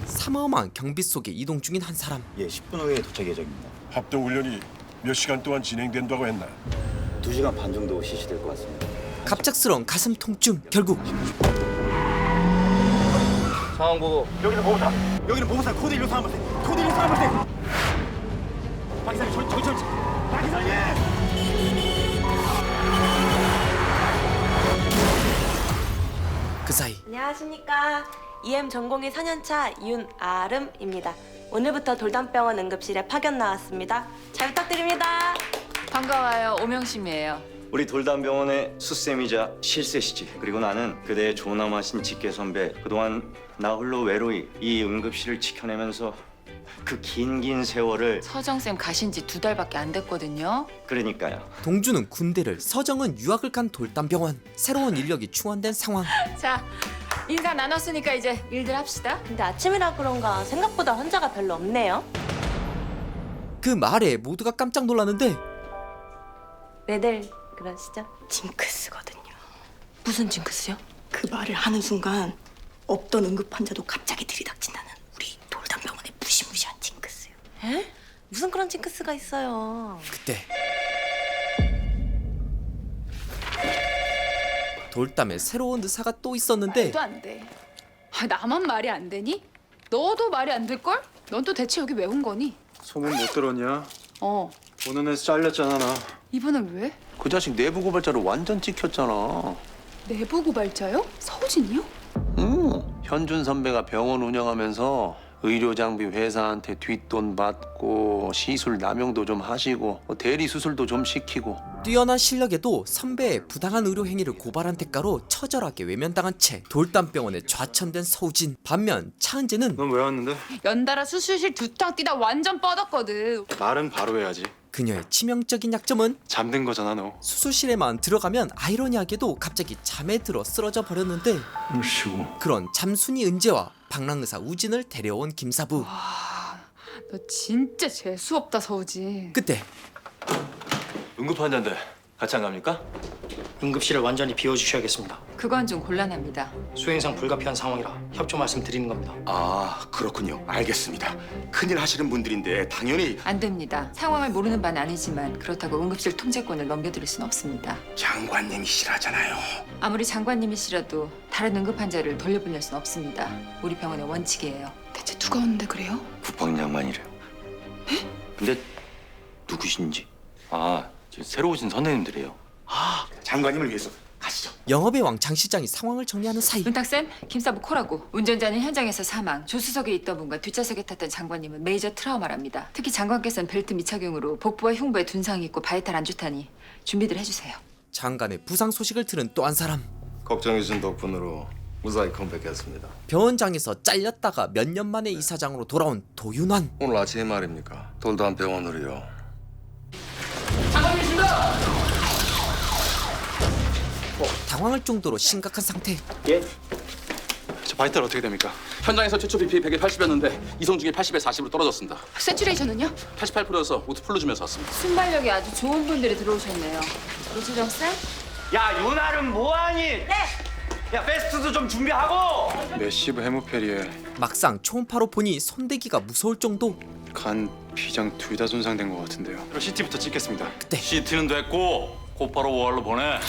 삼엄한 경비 속에 이동 중인 한 사람. 예, 10분 후에 도착 예정입니다. 합동 훈련이 몇 시간 동안 진행된다고 했나? 2시간 반 정도 실시될 것 같습니다. 갑작스러운 가슴 통증. 결국 상황 보고. 여기는 보고사 코드 1로 상황 발생. 코드 1로 상황 발생. 박이사님 정신. 박이사님. 그 사이 안녕하십니까. EM 전공의 4년차 윤아름입니다. 오늘부터 돌담병원 응급실에 파견 나왔습니다. 잘 부탁드립니다. 반가워요. 오명심이에요. 우리 돌담병원의 수쌤이자 실세시지. 그리고 나는 그대의 조남하신 직계 선배. 그동안 나 홀로 외로이 이 응급실을 지켜내면서 그 긴 세월을. 서정쌤 가신 지 2달밖에 안 됐거든요. 그러니까요. 동주는 군대를, 서정은 유학을 간 돌담병원. 새로운 인력이 충원된 상황. 자, 인사 나눴으니까 이제 일들 합시다. 근데 아침이라 그런가 생각보다 환자가 별로 없네요. 그 말에 모두가 깜짝 놀랐는데 네들 그러시죠? 징크스거든요. 무슨 징크스요? 그 말을 하는 순간 없던 응급 환자도 갑자기 들이닥친다는 우리 돌담병원의 무시무시한 징크스요. 에? 무슨 그런 징크스가 있어요? 그때 돌담에 새로운 의사가 또 있었는데 말도 안 돼. 아, 나만 말이 안 되니? 너도 말이 안 될 걸? 넌 또 대체 여기 왜 온 거니? 소문 못 들었냐? 어. 보는 애서 잘렸잖아 나. 이번엔 왜? 그 자식 내부 고발자로 완전 찍혔잖아. 내부 고발자요? 서우진이요? 현준 선배가 병원 운영하면서 의료 장비 회사한테 뒷돈 받고 시술 남용도 좀 하시고 대리 수술도 좀 시키고. 뛰어난 실력에도 선배의 부당한 의료 행위를 고발한 대가로 처절하게 외면당한 채 돌담병원에 좌천된 서우진. 반면 차은재는 넌 왜 왔는데? 연달아 수술실 두탕 뛰다 완전 뻗었거든. 말은 바로 해야지. 그녀의 치명적인 약점은 잠든 거잖아 너. 수술실에만 들어가면 아이러니하게도 갑자기 잠에 들어 쓰러져 버렸는데 그런 잠순이 은재와 방랑의사 우진을 데려온 김사부. 너 진짜 재수없다 서우진. 그때 응급 환자인데 같이 안 갑니까? 응급실을 완전히 비워주셔야겠습니다. 그건 좀 곤란합니다. 수행상 불가피한 상황이라 협조 말씀드리는 겁니다. 아, 그렇군요. 알겠습니다. 큰일 하시는 분들인데 당연히 안 됩니다. 상황을 모르는 바는 아니지만 그렇다고 응급실 통제권을 넘겨드릴 순 없습니다. 장관님이시라잖아요. 아무리 장관님이시라도 다른 응급 환자를 돌려보낼 순 없습니다. 우리 병원의 원칙이에요. 대체 누가 오는데 그래요? 국방장관이래요. 근데 누구신지? 아, 저 새로 오신 선생님들이에요. 장관님을 위해서 가시죠. 영업의 왕 장 시장이 상황을 정리하는 사이 문탁쌤, 김사부 코라고. 운전자는 현장에서 사망. 조수석에 있던 분과 뒷좌석에 탔던 장관님은 메이저 트라우마랍니다. 특히 장관께서는 벨트 미착용으로 복부와 흉부에 둔상이 있고 바이탈 안 좋다니 준비들 해주세요. 장관의 부상 소식을 들은 또 한 사람. 걱정해준 덕분으로 무사히 컴백했습니다. 병원장에서 잘렸다가 몇 년 만에 이사장으로 돌아온 도윤환. 오늘 아침에 말입니까? 돌담병원으로요. 당황할 정도로 심각한 상태. 예? 저 바이탈 어떻게 됩니까? 현장에서 최초 BP 100에 80이었는데 이송 중에 80에 40으로 떨어졌습니다. 세츄레이션은요? 88%여서 우투 풀로 주면서 왔습니다. 순발력이 아주 좋은 분들이 들어오셨네요. 노수정 쌤? 야, 윤아름 뭐하니? 네. 야, 페스트도 좀 준비하고. 메시브 헤모페리에 막상 초음파로 보니 손대기가 무서울 정도. 간, 비장 둘 다 손상된 것 같은데요. 그럼 CT부터 찍겠습니다. 그때 CT는 됐고 곧바로 OR로 보내.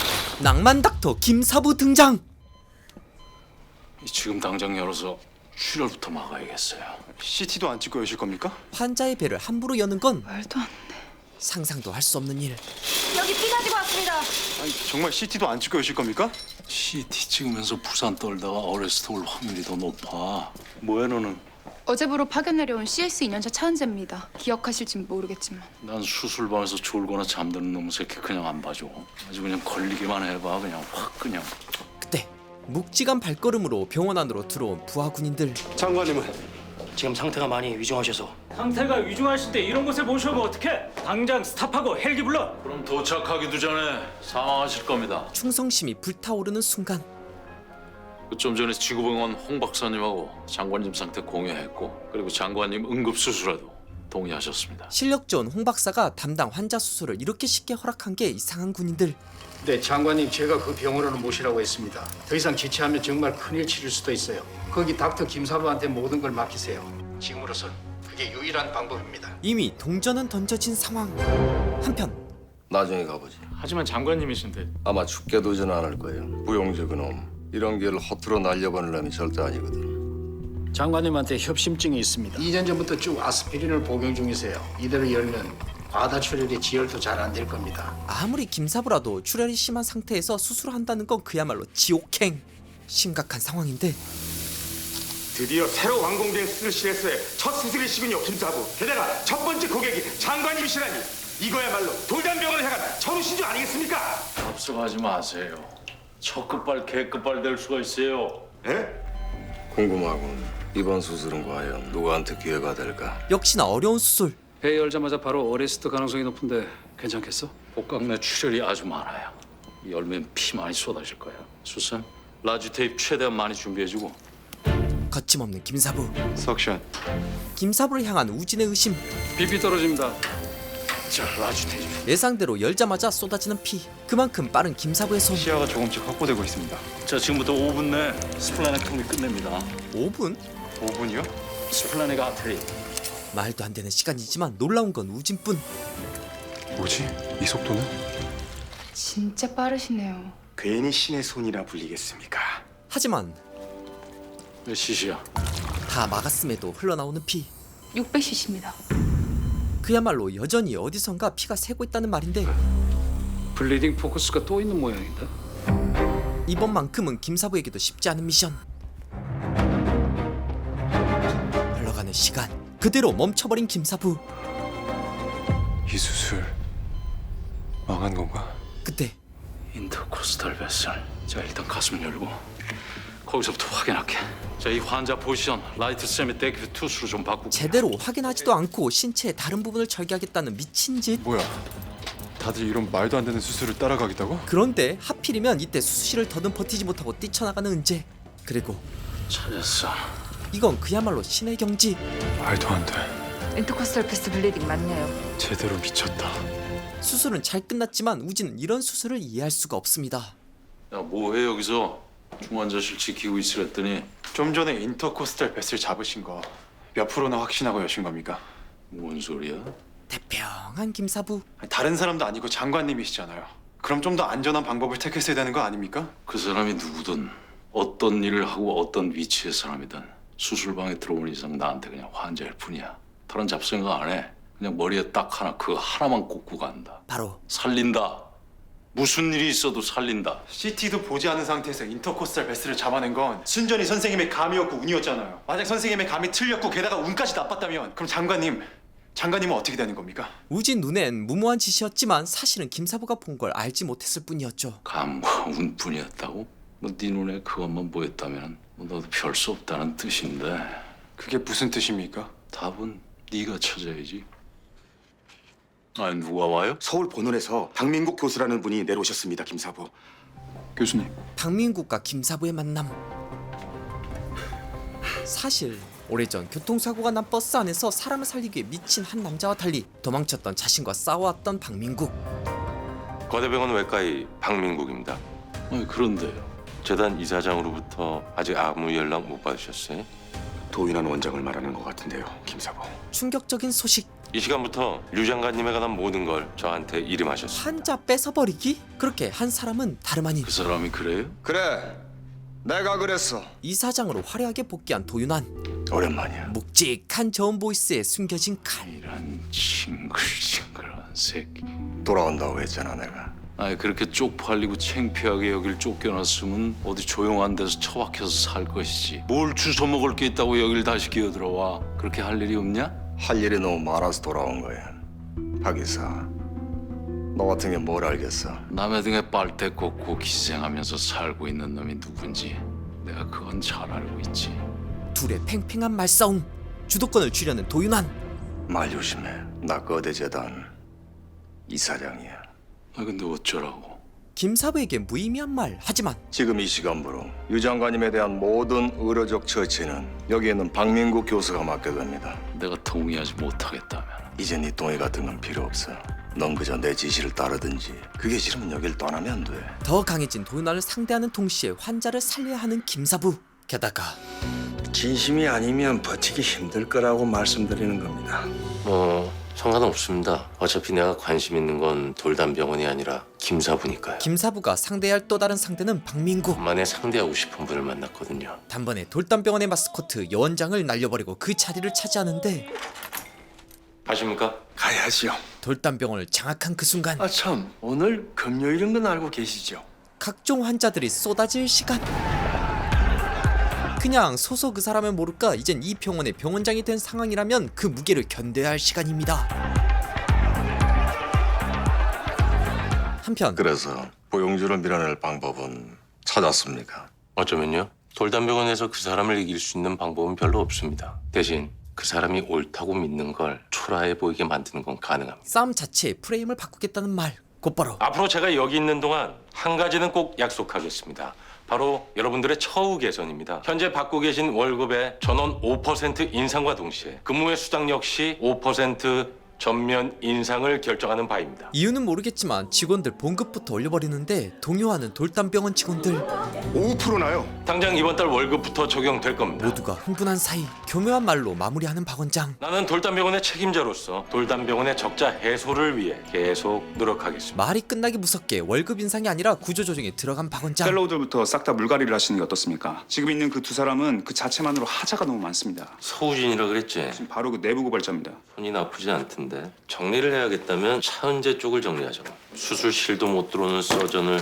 낭만 닥터 김사부 등장. 지금 당장 열어서 출혈부터 막아야겠어요. CT도 안 찍고 여실 겁니까? 환자의 배를 함부로 여는 건 말도 안 돼. 상상도 할 수 없는 일. 여기 피 가지고 왔습니다. 아니 정말 CT도 안 찍고 여실 겁니까? CT 찍으면서 부산 떨다가 어레스트 올 확률이 더 높아. 뭐야 너는? 어제부로 파견 내려온 CS 2년차 차은재입니다. 기억하실진 모르겠지만. 난 수술방에서 졸거나 잠드는 놈 새끼 그냥 안 봐줘. 아주 그냥 걸리기만 해봐. 그냥 확 그냥. 그때 묵직한 발걸음으로 병원 안으로 들어온 부하 군인들. 장관님은 지금 상태가 많이 위중하셔서. 상태가 위중하실 때 이런 곳에 모셔면 어떡해? 당장 스탑하고 헬기 불러. 그럼 도착하기도 전에 사망하실 겁니다. 충성심이 불타오르는 순간 좀 전에 지구병원 홍 박사님하고 장관님 상태 공유했고 그리고 장관님 응급 수술에도 동의하셨습니다. 실력 좋은 홍 박사가 담당 환자 수술을 이렇게 쉽게 허락한 게 이상한 군인들. 네, 장관님 제가 그 병원으로 모시라고 했습니다. 더 이상 지체하면 정말 큰일 치를 수도 있어요. 거기 닥터 김사부한테 모든 걸 맡기세요. 지금으로선 그게 유일한 방법입니다. 이미 동전은 던져진 상황. 한편 나중에 가보지. 하지만 장관님이신데. 아마 죽게 두지는 않을 거예요. 부용적인 놈. 이런 길을 허투루 날려보낼 놈이 절대 아니거든. 장관님한테 협심증이 있습니다. 2년 전부터 쭉 아스피린을 복용 중이세요. 이대로 열면 과다 출혈이 지혈도 잘 안 될 겁니다. 아무리 김사부라도 출혈이 심한 상태에서 수술한다는 건 그야말로 지옥행. 심각한 상황인데 드디어 새로 완공된 수술실에서의 첫 수술이시군요, 김사부. 게다가 첫 번째 고객이 장관님이시라니 이거야말로 돌담병원을 향한 전우신주 아니겠습니까? 앞서가지 마세요. 첫 끝발 개끝발 될 수가 있어요. 예? 궁금하군. 이번 수술은 과연 누구한테 기회가 될까? 역시나 어려운 수술. 배 열자마자 바로 어레스트 가능성이 높은데 괜찮겠어? 복강 내 출혈이 아주 많아요. 열면 피 많이 쏟아질 거예요. 수쌤, 라지 테이프 최대한 많이 준비해주고. 거침없는 김사부. 석션. 김사부를 향한 우진의 의심. BP 떨어집니다. 자, 라주테이프. 예상대로 열자마자 쏟아지는 피. 그만큼 빠른 김사부의 손. 시야가 조금씩 확보되고 있습니다. 자, 지금부터 5분 내 스플라넥토미 끝냅니다. 5분? 5분이요? 스플라넥 아트리. 말도 안 되는 시간이지만 놀라운 건 우진뿐. 뭐지? 이 속도는? 진짜 빠르시네요. 괜히 신의 손이라 불리겠습니까? 하지만 몇 시시야? 다 막았음에도 흘러나오는 피. 600cc입니다. 그야말로 여전히 어디선가 피가 새고 있다는 말인데 블리딩 포커스가 또 있는 모양이다. 이번만큼은 김사부에게도 쉽지 않은 미션. 흘러가는 시간 그대로 멈춰버린 김사부. 이 수술 망한 건가? 그때 인터코스탈 베슬. 자, 일단 가슴 열고 거기서부터 확인할게. 자, 이 환자 포지션 라이트 세미 데크 투수로 좀 바꾸고. 제대로 확인하지도 않고 신체의 다른 부분을 절개하겠다는 미친 짓. 뭐야? 다들 이런 말도 안 되는 수술을 따라가겠다고? 그런데 하필이면 이때 수술실을 더듬 버티지 못하고 뛰쳐나가는 은재. 그리고 찾았어. 이건 그야말로 신의 경지. 말도 안 돼. 인터코스탈 패스 블리딩 맞네요. 제대로 미쳤다. 수술은 잘 끝났지만 우진은 이런 수술을 이해할 수가 없습니다. 야, 뭐해 여기서? 중환자실 지키고 있으랬더니. 좀 전에 인터코스탈 뱃을 잡으신 거 몇 프로나 확신하고 여신 겁니까? 뭔 소리야? 대평한 김사부. 다른 사람도 아니고 장관님이시잖아요. 그럼 좀 더 안전한 방법을 택했어야 되는 거 아닙니까? 그 사람이 누구든 어떤 일을 하고 어떤 위치의 사람이든 수술방에 들어온 이상 나한테 그냥 환자일 뿐이야. 다른 잡생각 안 해. 그냥 머리에 딱 하나 그거 하나만 꽂고 간다. 바로 살린다. 무슨 일이 있어도 살린다. CT도 보지 않은 상태에서 인터코스탈 뱃을 잡아낸 건 순전히 선생님의 감이었고 운이었잖아요. 만약 선생님의 감이 틀렸고 게다가 운까지 나빴다면 그럼 장관님은 어떻게 되는 겁니까? 우진 눈엔 무모한 짓이었지만 사실은 김사부가 본 걸 알지 못했을 뿐이었죠. 감과 운뿐이었다고? 뭐 네 눈에 그것만 보였다면 뭐 너도 별 수 없다는 뜻인데. 그게 무슨 뜻입니까? 답은 네가 찾아야지. 아니, 누가 와요? 서울 본원에서 박민국 교수라는 분이 내려오셨습니다, 김사부. 교수님. 박민국과 김사부의 만남. 사실 오래전 교통사고가 난 버스 안에서 사람을 살리기 위해 미친 한 남자와 달리 도망쳤던 자신과 싸워왔던 박민국. 거대병원 외과의 박민국입니다. 아니, 그런데요. 재단 이사장으로부터 아직 아무 연락 못 받으셨어요? 도윤한 원장을 말하는 것 같은데요, 김사부. 충격적인 소식. 이 시간부터 류 장관님에 관한 모든 걸 저한테 이름하셨어요. 환자 뺏어버리기? 그렇게 한 사람은 다름 아닌 그 사람이 그래요? 그래, 내가 그랬어. 이사장으로 화려하게 복귀한 도윤환. 오랜만이야. 묵직한 저음 보이스에 숨겨진 칼. 이런 징글징글한 새끼. 돌아온다고 했잖아, 내가. 아니, 그렇게 쪽팔리고 창피하게 여길 쫓겨났으면 어디 조용한 데서 처박혀서 살 것이지. 뭘 주워 먹을 게 있다고 여길 다시 기어들어와. 그렇게 할 일이 없냐? 할 일이 너무 많아서 돌아온 거야. 박 이사, 너 같은 게 뭘 알겠어? 남의 등에 빨대 꽂고 기생하면서 살고 있는 놈이 누군지 내가 그건 잘 알고 있지. 둘의 팽팽한 말싸움. 주도권을 쥐려는 도윤환. 말 조심해. 나 거대 재단 이사장이야. 아, 근데 어쩌라고? 김사부에게 무의미한 말. 하지만 지금 이 시간부로 유 장관님에 대한 모든 의료적 처치는 여기 있는 박민국 교수가 맡게 됩니다. 내가 동의하지 못하겠다면? 이제 네 동의 같은 건 필요 없어. 넌 그저 내 지시를 따르든지. 그게 싫으면 여길 떠나면 돼. 더 강해진 도윤환을 상대하는 동시에 환자를 살려야 하는 김사부. 게다가 진심이 아니면 버티기 힘들 거라고 말씀드리는 겁니다. 상관없습니다. 어차피 내가 관심 있는 건 돌담병원이 아니라 김사부니까요. 김사부가 상대해야 할 또 다른 상대는 박민국. 만에 상대하고 싶은 분을 만났거든요. 단번에 돌담병원의 마스코트 여원장을 날려버리고 그 자리를 차지하는데 가십니까? 가야죠. 돌담병원을 장악한 그 순간 아 참, 오늘 금요일인 건 알고 계시죠? 각종 환자들이 쏟아질 시간. 그냥 소속 의사라면 모를까 이젠 이 병원의 병원장이 된 상황이라면 그 무게를 견뎌야 할 시간입니다. 한편 그래서 고용주를 밀어낼 방법은 찾았습니까? 어쩌면요. 돌담병원에서 그 사람을 이길 수 있는 방법은 별로 없습니다. 대신 그 사람이 옳다고 믿는 걸 초라해 보이게 만드는 건 가능합니다. 싸움 자체의 프레임을 바꾸겠다는 말. 곧바로 앞으로 제가 여기 있는 동안 한 가지는 꼭 약속하겠습니다. 바로 여러분들의 처우 개선입니다. 현재 받고 계신 월급의 전원 5% 인상과 동시에 근무의 수당 역시 5% 전면 인상을 결정하는 바입니다. 이유는 모르겠지만 직원들 봉급부터 올려버리는데 동요하는 돌담병원 직원들 5%나요? 당장 이번 달 월급부터 적용될 겁니다. 모두가 흥분한 사이 교묘한 말로 마무리하는 박 원장. 나는 돌담병원의 책임자로서 돌담병원의 적자 해소를 위해 계속 노력하겠습니다. 말이 끝나기 무섭게 월급 인상이 아니라 구조조정에 들어간 박 원장. fellow들부터 싹 다 물갈이를 하시는 게 어떻습니까? 지금 있는 그 두 사람은 그 자체만으로 하자가 너무 많습니다. 서우진이라 그랬지? 지금 바로 그 내부 고발자입니다. 손이 나쁘지 않던데 정리를 해야겠다면 차은재 쪽을 정리하자고. 수술실도 못 들어오는 서전을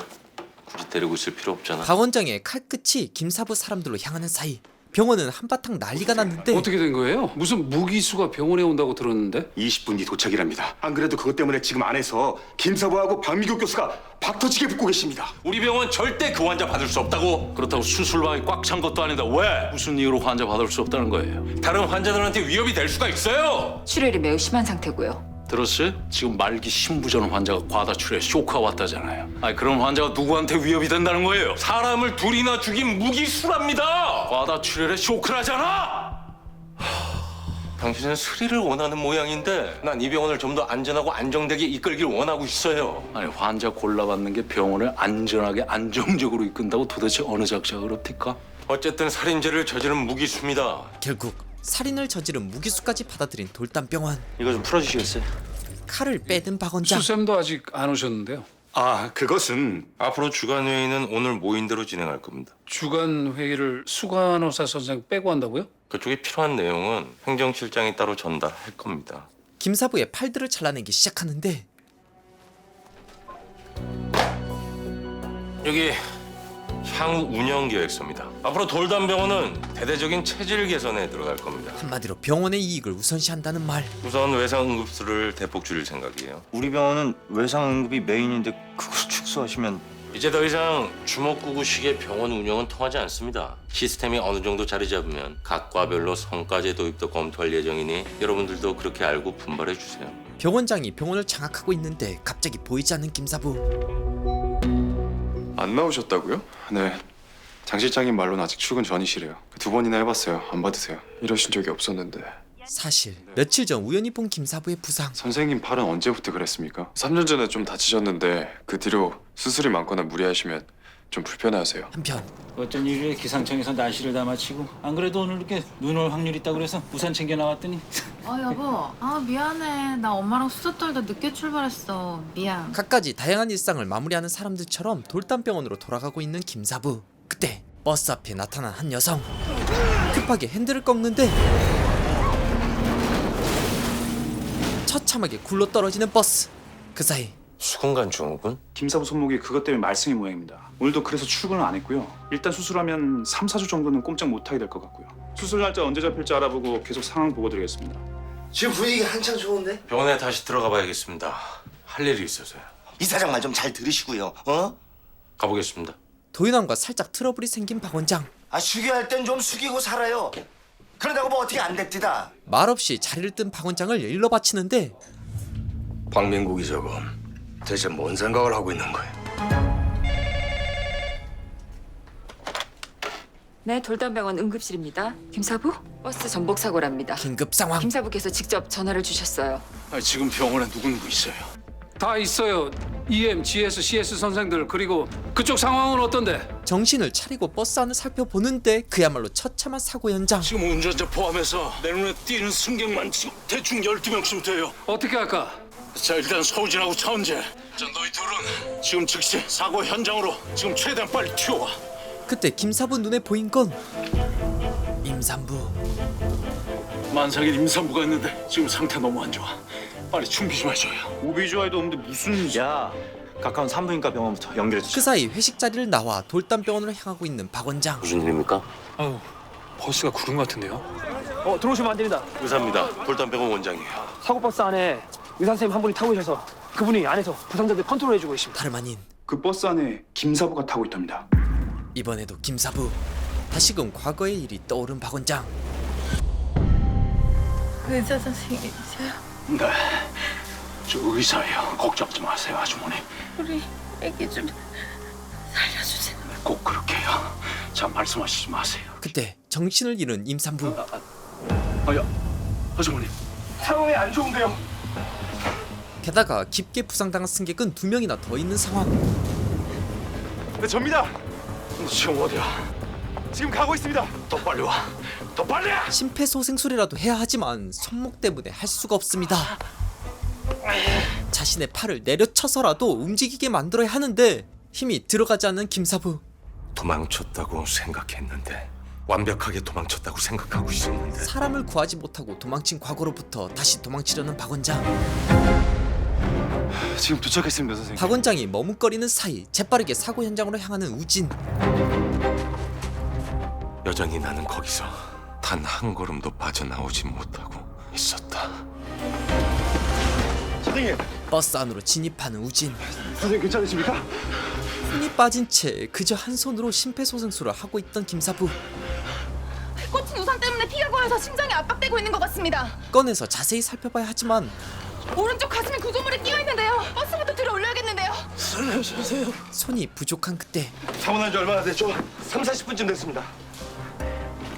굳이 데리고 있을 필요 없잖아. 박 원장의 칼끝이 김사부 사람들로 향하는 사이 병원은 한바탕 난리가 났는데 어떻게 된 거예요? 무슨 무기수가 병원에 온다고 들었는데? 20분 뒤 도착이랍니다. 안 그래도 그것 때문에 지금 안에서 김사부하고 박미국 교수가 박터지게 붙고 계십니다. 우리 병원 절대 그 환자 받을 수 없다고. 그렇다고 수술방이 꽉 찬 것도 아닌데 왜 무슨 이유로 환자 받을 수 없다는 거예요? 다른 환자들한테 위협이 될 수가 있어요. 출혈이 매우 심한 상태고요. 들었어요? 지금 말기 신부전 환자가 과다출혈에 쇼크가 왔다잖아요. 아니 그런 환자가 누구한테 위협이 된다는 거예요? 사람을 둘이나 죽인 무기수랍니다. 과다출혈에 쇼크라잖아. 당신은 스릴을 원하는 모양인데 난 이 병원을 좀 더 안전하고 안정되게 이끌길 원하고 있어요. 아니 환자 골라받는 게 병원을 안전하게 안정적으로 이끈다고 도대체 어느 작자가 그렇습니까? 어쨌든 살인죄를 저지른 무기수입니다. 결국 살인을 저지른 무기수까지 받아들인 돌담병원. 이거 좀 풀어주시겠어요? 칼을 빼든 박 원장. 수쌤도 아직 안 오셨는데요. 그것은 앞으로 주간 회의는 오늘 모인 대로 진행할 겁니다. 주간 회의를 수간호사 선생 빼고 한다고요? 그쪽에 필요한 내용은 행정실장이 따로 전달할 겁니다. 김사부의 팔들을 잘라내기 시작하는데 여기 향후 운영 계획서입니다. 앞으로 돌담병원은 대대적인 체질 개선에 들어갈 겁니다. 한마디로 병원의 이익을 우선시한다는 말. 우선 외상 응급수를 대폭 줄일 생각이에요. 우리 병원은 외상 응급이 메인인데 그걸 축소하시면 이제 더 이상 주먹구구식의 병원 운영은 통하지 않습니다. 시스템이 어느 정도 자리 잡으면 각 과별로 성과제 도입도 검토할 예정이니 여러분들도 그렇게 알고 분발해 주세요. 병 원장이 병원을 장악하고 있는데 갑자기 보이지 않는 김사부. 안 나오셨다고요? 네. 장 실장님 말로는 아직 출근 전이시래요. 2번이나 해봤어요. 안 받으세요. 이러신 적이 없었는데. 사실 며칠 전 우연히 본 김사부의 부상. 선생님 팔은 언제부터 그랬습니까? 3년 전에 좀 다치셨는데 그 뒤로 수술이 많거나 무리하시면 좀 불편해하세요. 한편 어쩐 일이래 기상청에서 날씨를 다 마치고 안 그래도 오늘 이렇게 눈 올 확률 있다고 그래서 우산 챙겨 나왔더니 여보. 미안해. 나 엄마랑 수다 떨다 늦게 출발했어. 미안. 갖가지 다양한 일상을 마무리하는 사람들처럼 돌담병원으로 돌아가고 있는 김사부. 그때 버스 앞에 나타난 한 여성. 급하게 핸들을 꺾는데 처참하게 굴러 떨어지는 버스. 그 사이 수근간 증후군? 김사부 손목이 그것 때문에 말썽인 모양입니다. 오늘도 그래서 출근을 안 했고요. 일단 수술하면 3, 4주 정도는 꼼짝 못하게 될 것 같고요. 수술 날짜 언제 잡힐지 알아보고 계속 상황 보고 드리겠습니다. 지금 분위기 한창 좋은데? 병원에 다시 들어가 봐야겠습니다. 할 일이 있어서요. 이사장 말 좀 잘 들으시고요. 가보겠습니다. 도윤왕과 살짝 트러블이 생긴 박 원장. 숙여야 할 땐 좀 숙이고 살아요. 그러다가 뭐 어떻게 안 됩디다. 말없이 자리를 뜬 박 원장을 일러 바치는데 박민국이 저거 대체 뭔 생각을 하고 있는 거야? 네, 돌담병원 응급실입니다. 김사부? 버스 전복 사고랍니다. 긴급 상황. 김사부께서 직접 전화를 주셨어요. 지금 병원에 누구 있어요? 다 있어요. EM, GS, CS 선생들. 그리고 그쪽 상황은 어떤데? 정신을 차리고 버스 안을 살펴보는데 그야말로 처참한 사고 현장. 지금 운전자 포함해서 내 눈에 띄는 승객만 지금 대충 12명쯤 돼요. 어떻게 할까? 자 일단 서우진하고 차은재. 자 너희 둘은 지금 즉시 사고 현장으로 지금 최대한 빨리 튀어와. 그때 김사부 눈에 보인 건 임산부. 만삭인 임산부가 있는데 지금 상태 너무 안 좋아. 빨리 준비 좀 해줘요. 오비주얼도 없는데 무슨... 야 가까운 산부인과 병원부터 연결해 주세요. 그 사이 회식 자리를 나와 돌담병원으로 향하고 있는 박 원장. 무슨 일입니까? 버스가 구른 것 같은데요? 들어오시면 안 됩니다. 의사입니다. 돌담병원 원장이에요. 사고버스 안에 의사 선생님 한 분이 타고 계셔서 그분이 안에서 부상자들 컨트롤해주고 계십니다. 다름 아닌 그 버스 안에 김사부가 타고 있답니다. 이번에도 김사부. 다시금 과거의 일이 떠오른 박 원장. 의사 선생님이세요? 네, 저 의사예요. 걱정하지 마세요, 아주머니. 우리 애기 좀 살려주세요. 꼭 그렇게 해요. 자, 말씀하시지 마세요. 그때 정신을 잃은 임산부. 아주머니, 상황이 안 좋은데요. 게다가 깊게 부상당한 승객은 2명이나 더 있는 상황. 네, 접니다. 지금 어디야? 지금 가고 있습니다. 더 빨리 와. 더 빨리! 심폐소생술이라도 해야 하지만 손목 때문에 할 수가 없습니다. 자신의 팔을 내려쳐서라도 움직이게 만들어야 하는데 힘이 들어가지 않는 김사부. 도망쳤다고 생각했는데 완벽하게 도망쳤다고 생각하고 있었는데 사람을 구하지 못하고 도망친 과거로부터 다시 도망치려는 박 원장. 지금 도착했습니다, 선생님. 박 원장이 머뭇거리는 사이 재빠르게 사고 현장으로 향하는 우진. 여전히 나는 거기서 단 한 걸음도 빠져나오지 못하고 있었다. 선생님. 버스 안으로 진입하는 우진. 선생님 괜찮으십니까? 힘이 빠진 채 그저 한 손으로 심폐소생술을 하고 있던 김사부. 꽂힌 우산 때문에 피가 고여서 심장이 압박되고 있는 것 같습니다. 꺼내서 자세히 살펴봐야 하지만 오른쪽 가슴에 구조물이 끼어 있는데요. 버스부터 들어 올려야겠는데요. 살려주세요. 손이 부족한 그때 사고 난 지 얼마나 됐죠? 30-40분쯤 됐습니다.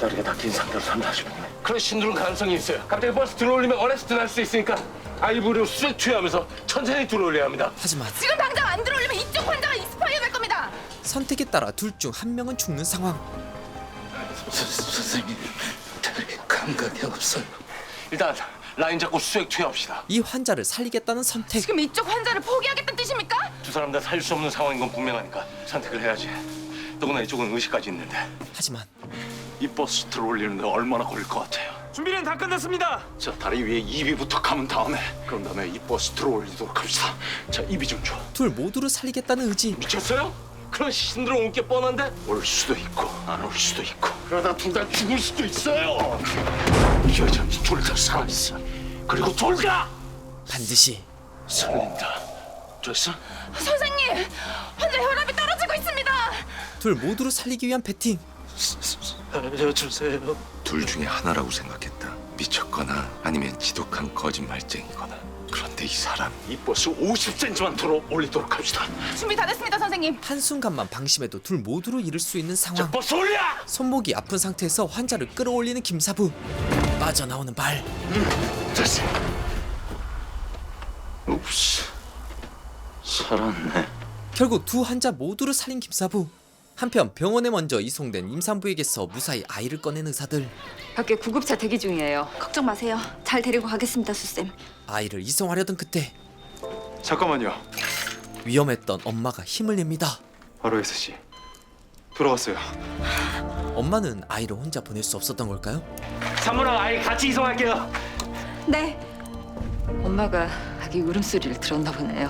다리가 닫힌 상태로 3-40분. 그런 신두른 가능성이 있어요. 갑자기 버스 들어올리면 어레스트 날 수 있으니까 아이브리로 수액 투여하면서 천천히 들어올려야 합니다. 하지만 지금 당장 안 들어올리면 이쪽 환자가 익스파이어 될 겁니다. 선택에 따라 둘 중 한 명은 죽는 상황. 선생님, 감각이 없어요. 일단 라인 잡고 수액 투여합시다. 이 환자를 살리겠다는 선택. 지금 이쪽 환자를 포기하겠다는 뜻입니까? 두 사람 다 살릴 수 없는 상황인 건 분명하니까 선택을 해야지. 더구나 이쪽은 의식까지 있는데. 하지만 이 버스 들어올리는데 얼마나 걸릴 것 같아요? 준비는 다 끝났습니다. 자, 다리 위에 입이부터 감은 다음에 그런 다음에 이 버스 들어올리도록 합시다. 자, 입이 좀 줘. 둘 모두를 살리겠다는 의지. 미쳤어요? 그런 신드롬 온게 뻔한데? 올 수도 있고 안 올 수도 있고 그러다 둘 다 죽을 수도 있어요. 여전히 둘 다 살아있어. 그리고 둘 다 반드시 살린다. 됐어? 선생님, 환자 혈압이 떨어지고 있습니다. 둘 모두를 살리기 위한 배팅. 알려주세요. 둘 중에 하나라고 생각했다. 미쳤거나 아니면 지독한 거짓말쟁이거나. 그런데 이 사람 이 버스 50cm만 들어올리도록 합시다. 준비 다 됐습니다, 선생님. 한순간만 방심해도 둘 모두를 잃을 수 있는 상황. 버스 올려! 손목이 아픈 상태에서 환자를 끌어올리는 김사부. 빠져나오는 발. 됐어. 옵스. 살았네. 결국 두 환자 모두를 살린 김사부. 한편 병원에 먼저 이송된 임산부에게서 무사히 아이를 꺼낸 의사들. 밖에 구급차 대기 중이에요. 걱정 마세요. 잘 데리고 가겠습니다, 수쌤. 아이를 이송하려던 그때 잠깐만요. 위험했던 엄마가 힘을 냅니다. ROS 씨 돌아왔어요. 엄마는 아이를 혼자 보낼 수 없었던 걸까요? 산모랑 아이 같이 이송할게요. 네. 엄마가 아기 울음소리를 들었나 보네요.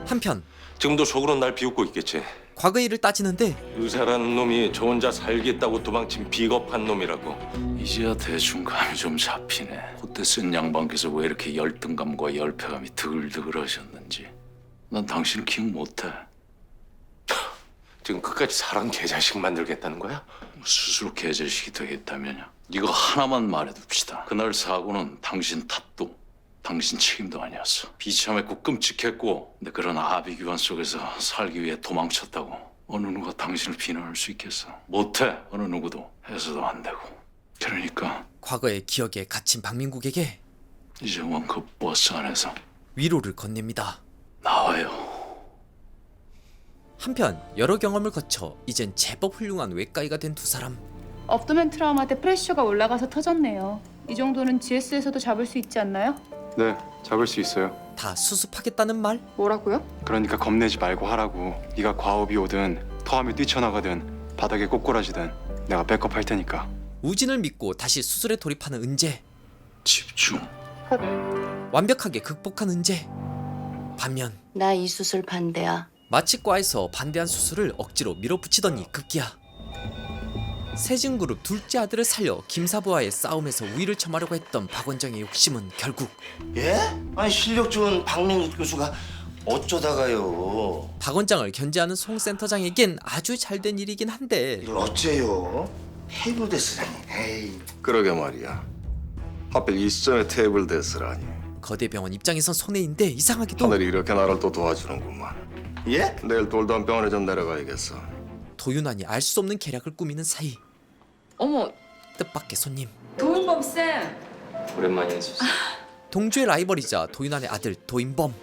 한편 지금도 속으로는 날 비웃고 있겠지. 과거 일을 따지는데 의사라는 놈이 저 혼자 살겠다고 도망친 비겁한 놈이라고. 이제야 대충 감이 좀 잡히네. 그때 쓴 양반께서 왜 이렇게 열등감과 열패감이 드글드글하셨는지. 난 당신을 기억 못해. 지금 끝까지 사람 개자식 만들겠다는 거야? 스스로 개자식이 되겠다면요. 이거 하나만 말해둡시다. 그날 사고는 당신 탓도 당신 책임도 아니었어. 비참했고 끔찍했고, 근데 그런 아비규환 속에서 살기 위해 도망쳤다고 어느 누가 당신을 비난할 수 있겠어? 못해. 어느 누구도 해서도 안 되고. 그러니까 과거의 기억에 갇힌 박민국에게 이정원 그 버스 안에서 위로를 건넵니다. 나와요. 한편 여러 경험을 거쳐 이젠 제법 훌륭한 외과의가 된 두 사람. 업도멘 트라우마 때 프레셔가 올라가서 터졌네요. 이 정도는 GS에서도 잡을 수 있지 않나요? 네, 잡을 수 있어요. 다 수습하겠다는 말? 뭐라고요? 그러니까 겁내지 말고 하라고. 네가 과업이 오든 토함이 뛰쳐나가든 바닥에 꼬꾸라지든 내가 백업할 테니까. 우진을 믿고 다시 수술에 돌입하는 은재. 집중. 완벽하게 극복한 은재. 반면 나 이 수술 반대야. 마취과에서 반대한 수술을 억지로 밀어붙이더니 급기야. 세진그룹 둘째 아들을 살려 김사부와의 싸움에서 우위를 점하려고 했던 박 원장의 욕심은 결국 예? 아니 실력 좋은 박민국 교수가 어쩌다가요? 박 원장을 견제하는 송 센터장에겐 아주 잘된 일이긴 한데 이걸 어째요? 테이블 데스라니. 에이. 그러게 말이야. 하필 이 시점에 테이블 데스라니. 거대 병원 입장에선 손해인데 이상하게도 하늘이 이렇게 나를 또 도와주는구만. 예? 내일 돌담병원에 좀 내려가야겠어. 도윤환이 알 수 없는 계략을 꾸미는 사이 어머, 뜻밖의 손님. 도윤범 쌤. 오랜만이네 수술. 동주의 라이벌이자 도윤환의 아들 도인범.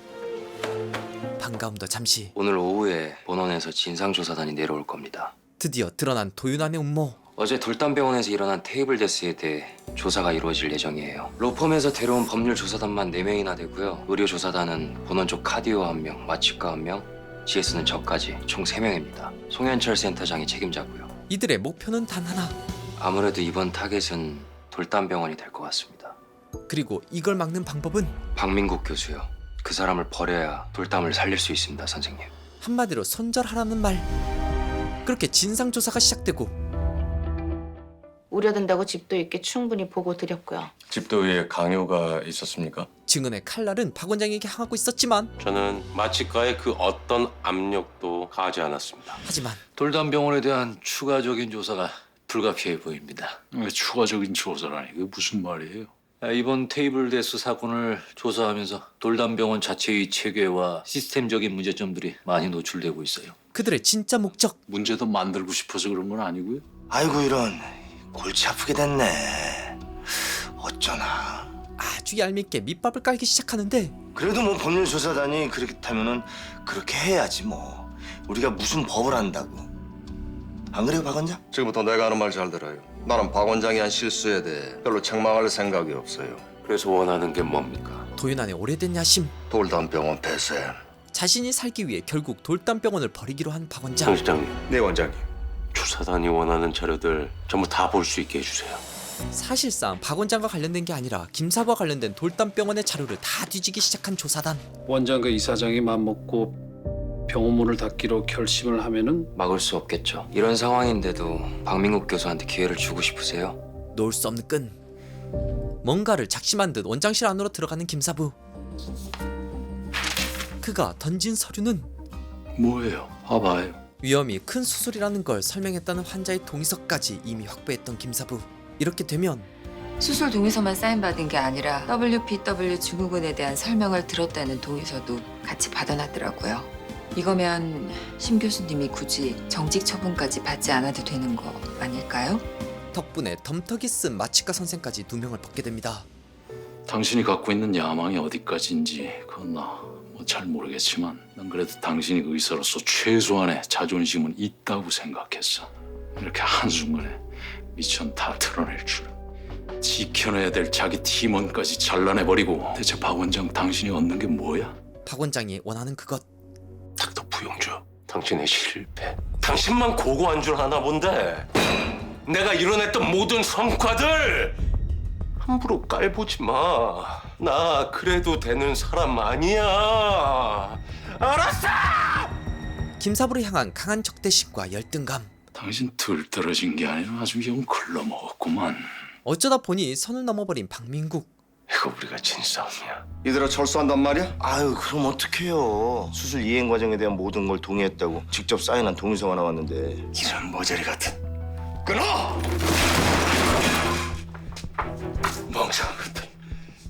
반가움도 잠시. 오늘 오후에 본원에서 진상조사단이 내려올 겁니다. 드디어 드러난 도윤환의 음모. 어제 돌담병원에서 일어난 테이블 데스에 대해 조사가 이루어질 예정이에요. 로펌에서 데려온 법률 조사단만 4명이나 되고요. 의료 조사단은 본원 쪽 카디오 1명, 마취과 1명, GS는 저까지 총 3명입니다. 송현철 센터장이 책임자고요. 이들의 목표는 단 하나. 아무래도 이번 타겟은 돌담병원이 될 것 같습니다. 그리고 이걸 막는 방법은 박민국 교수요. 그 사람을 버려야 돌담을 살릴 수 있습니다, 선생님. 한마디로 손절하라는 말. 그렇게 진상조사가 시작되고 우려된다고 집도 있게 충분히 보고 드렸고요. 집도위에 강요가 있었습니까? 증언의 칼날은 박 원장에게 향하고 있었지만 저는 마취과의 그 어떤 압력도 가하지 않았습니다. 하지만 돌담병원에 대한 추가적인 조사가 불가피해 보입니다. 왜 추가적인 조사라니? 그게 무슨 말이에요? 이번 테이블 데스 사건을 조사하면서 돌담병원 자체의 체계와 시스템적인 문제점들이 많이 노출되고 있어요. 그들의 진짜 목적. 문제도 만들고 싶어서 그런 건 아니고요. 아이고 이런 골치 아프게 됐네. 어쩌나. 아주 얄밉게 밑밥을 깔기 시작하는데 그래도 뭐 법률조사단이 그렇다면은 그렇게 해야지 뭐. 우리가 무슨 법을 안다고. 안 그래요, 박 원장? 지금부터 내가 하는 말 잘 들어요. 나는 박 원장이 한 실수에 대해 별로 책망할 생각이 없어요. 그래서 원하는 게 뭡니까? 도윤환의 오래된 야심. 돌담병원 폐쇄. 자신이 살기 위해 결국 돌담병원을 버리기로 한 박 원장. 정 실장님. 네 원장님. 조사단이 원하는 자료들 전부 다 볼 수 있게 해주세요. 사실상 박 원장과 관련된 게 아니라 김사부와 관련된 돌담병원의 자료를 다 뒤지기 시작한 조사단. 원장과 이사장이 맘먹고 병원 문을 닫기로 결심을 하면은 막을 수 없겠죠. 이런 상황인데도 박민국 교수한테 기회를 주고 싶으세요? 놓을 수 없는 끈. 뭔가를 작심한 듯 원장실 안으로 들어가는 김사부. 그가 던진 서류는 뭐예요? 봐봐요. 위험이 큰 수술이라는 걸 설명했다는 환자의 동의서까지 이미 확보했던 김사부. 이렇게 되면 수술 동의서만 사인받은 게 아니라 WPW 증후군에 대한 설명을 들었다는 동의서도 같이 받아놨더라고요. 이거면 심 교수님이 굳이 정직 처분까지 받지 않아도 되는 거 아닐까요? 덕분에 덤터기 쓴 마취과 선생까지 2명을 벗게 됩니다. 당신이 갖고 있는 야망이 어디까지인지 그건 나 뭐 잘 모르겠지만 난 그래도 당신이 의사로서 최소한의 자존심은 있다고 생각했어. 이렇게 한순간에 미천 다 드러낼 줄. 지켜내야 될 자기 팀원까지 잘라내버리고 대체 박 원장 당신이 얻는 게 뭐야? 박 원장이 원하는 그것. 닥터 부용주, 당신의 실패. 당신만 고고한 줄 아나 본데 내가 이뤄냈던 모든 성과들 함부로 깔보지 마. 나 그래도 되는 사람 아니야. 알았어! 김사부를 향한 강한 적대심과 열등감. 당신 들떨어진 게 아니라 아주 영 글러먹었구만. 어쩌다 보니 선을 넘어버린 박민국. 이거 우리가 진 싸움이야. 이대로 철수한단 말이야? 아유 그럼 어떡해요. 수술 이행 과정에 대한 모든 걸 동의했다고 직접 사인한 동의서가 나왔는데. 이런 모자리 같은. 끊어! 멍청한 것들.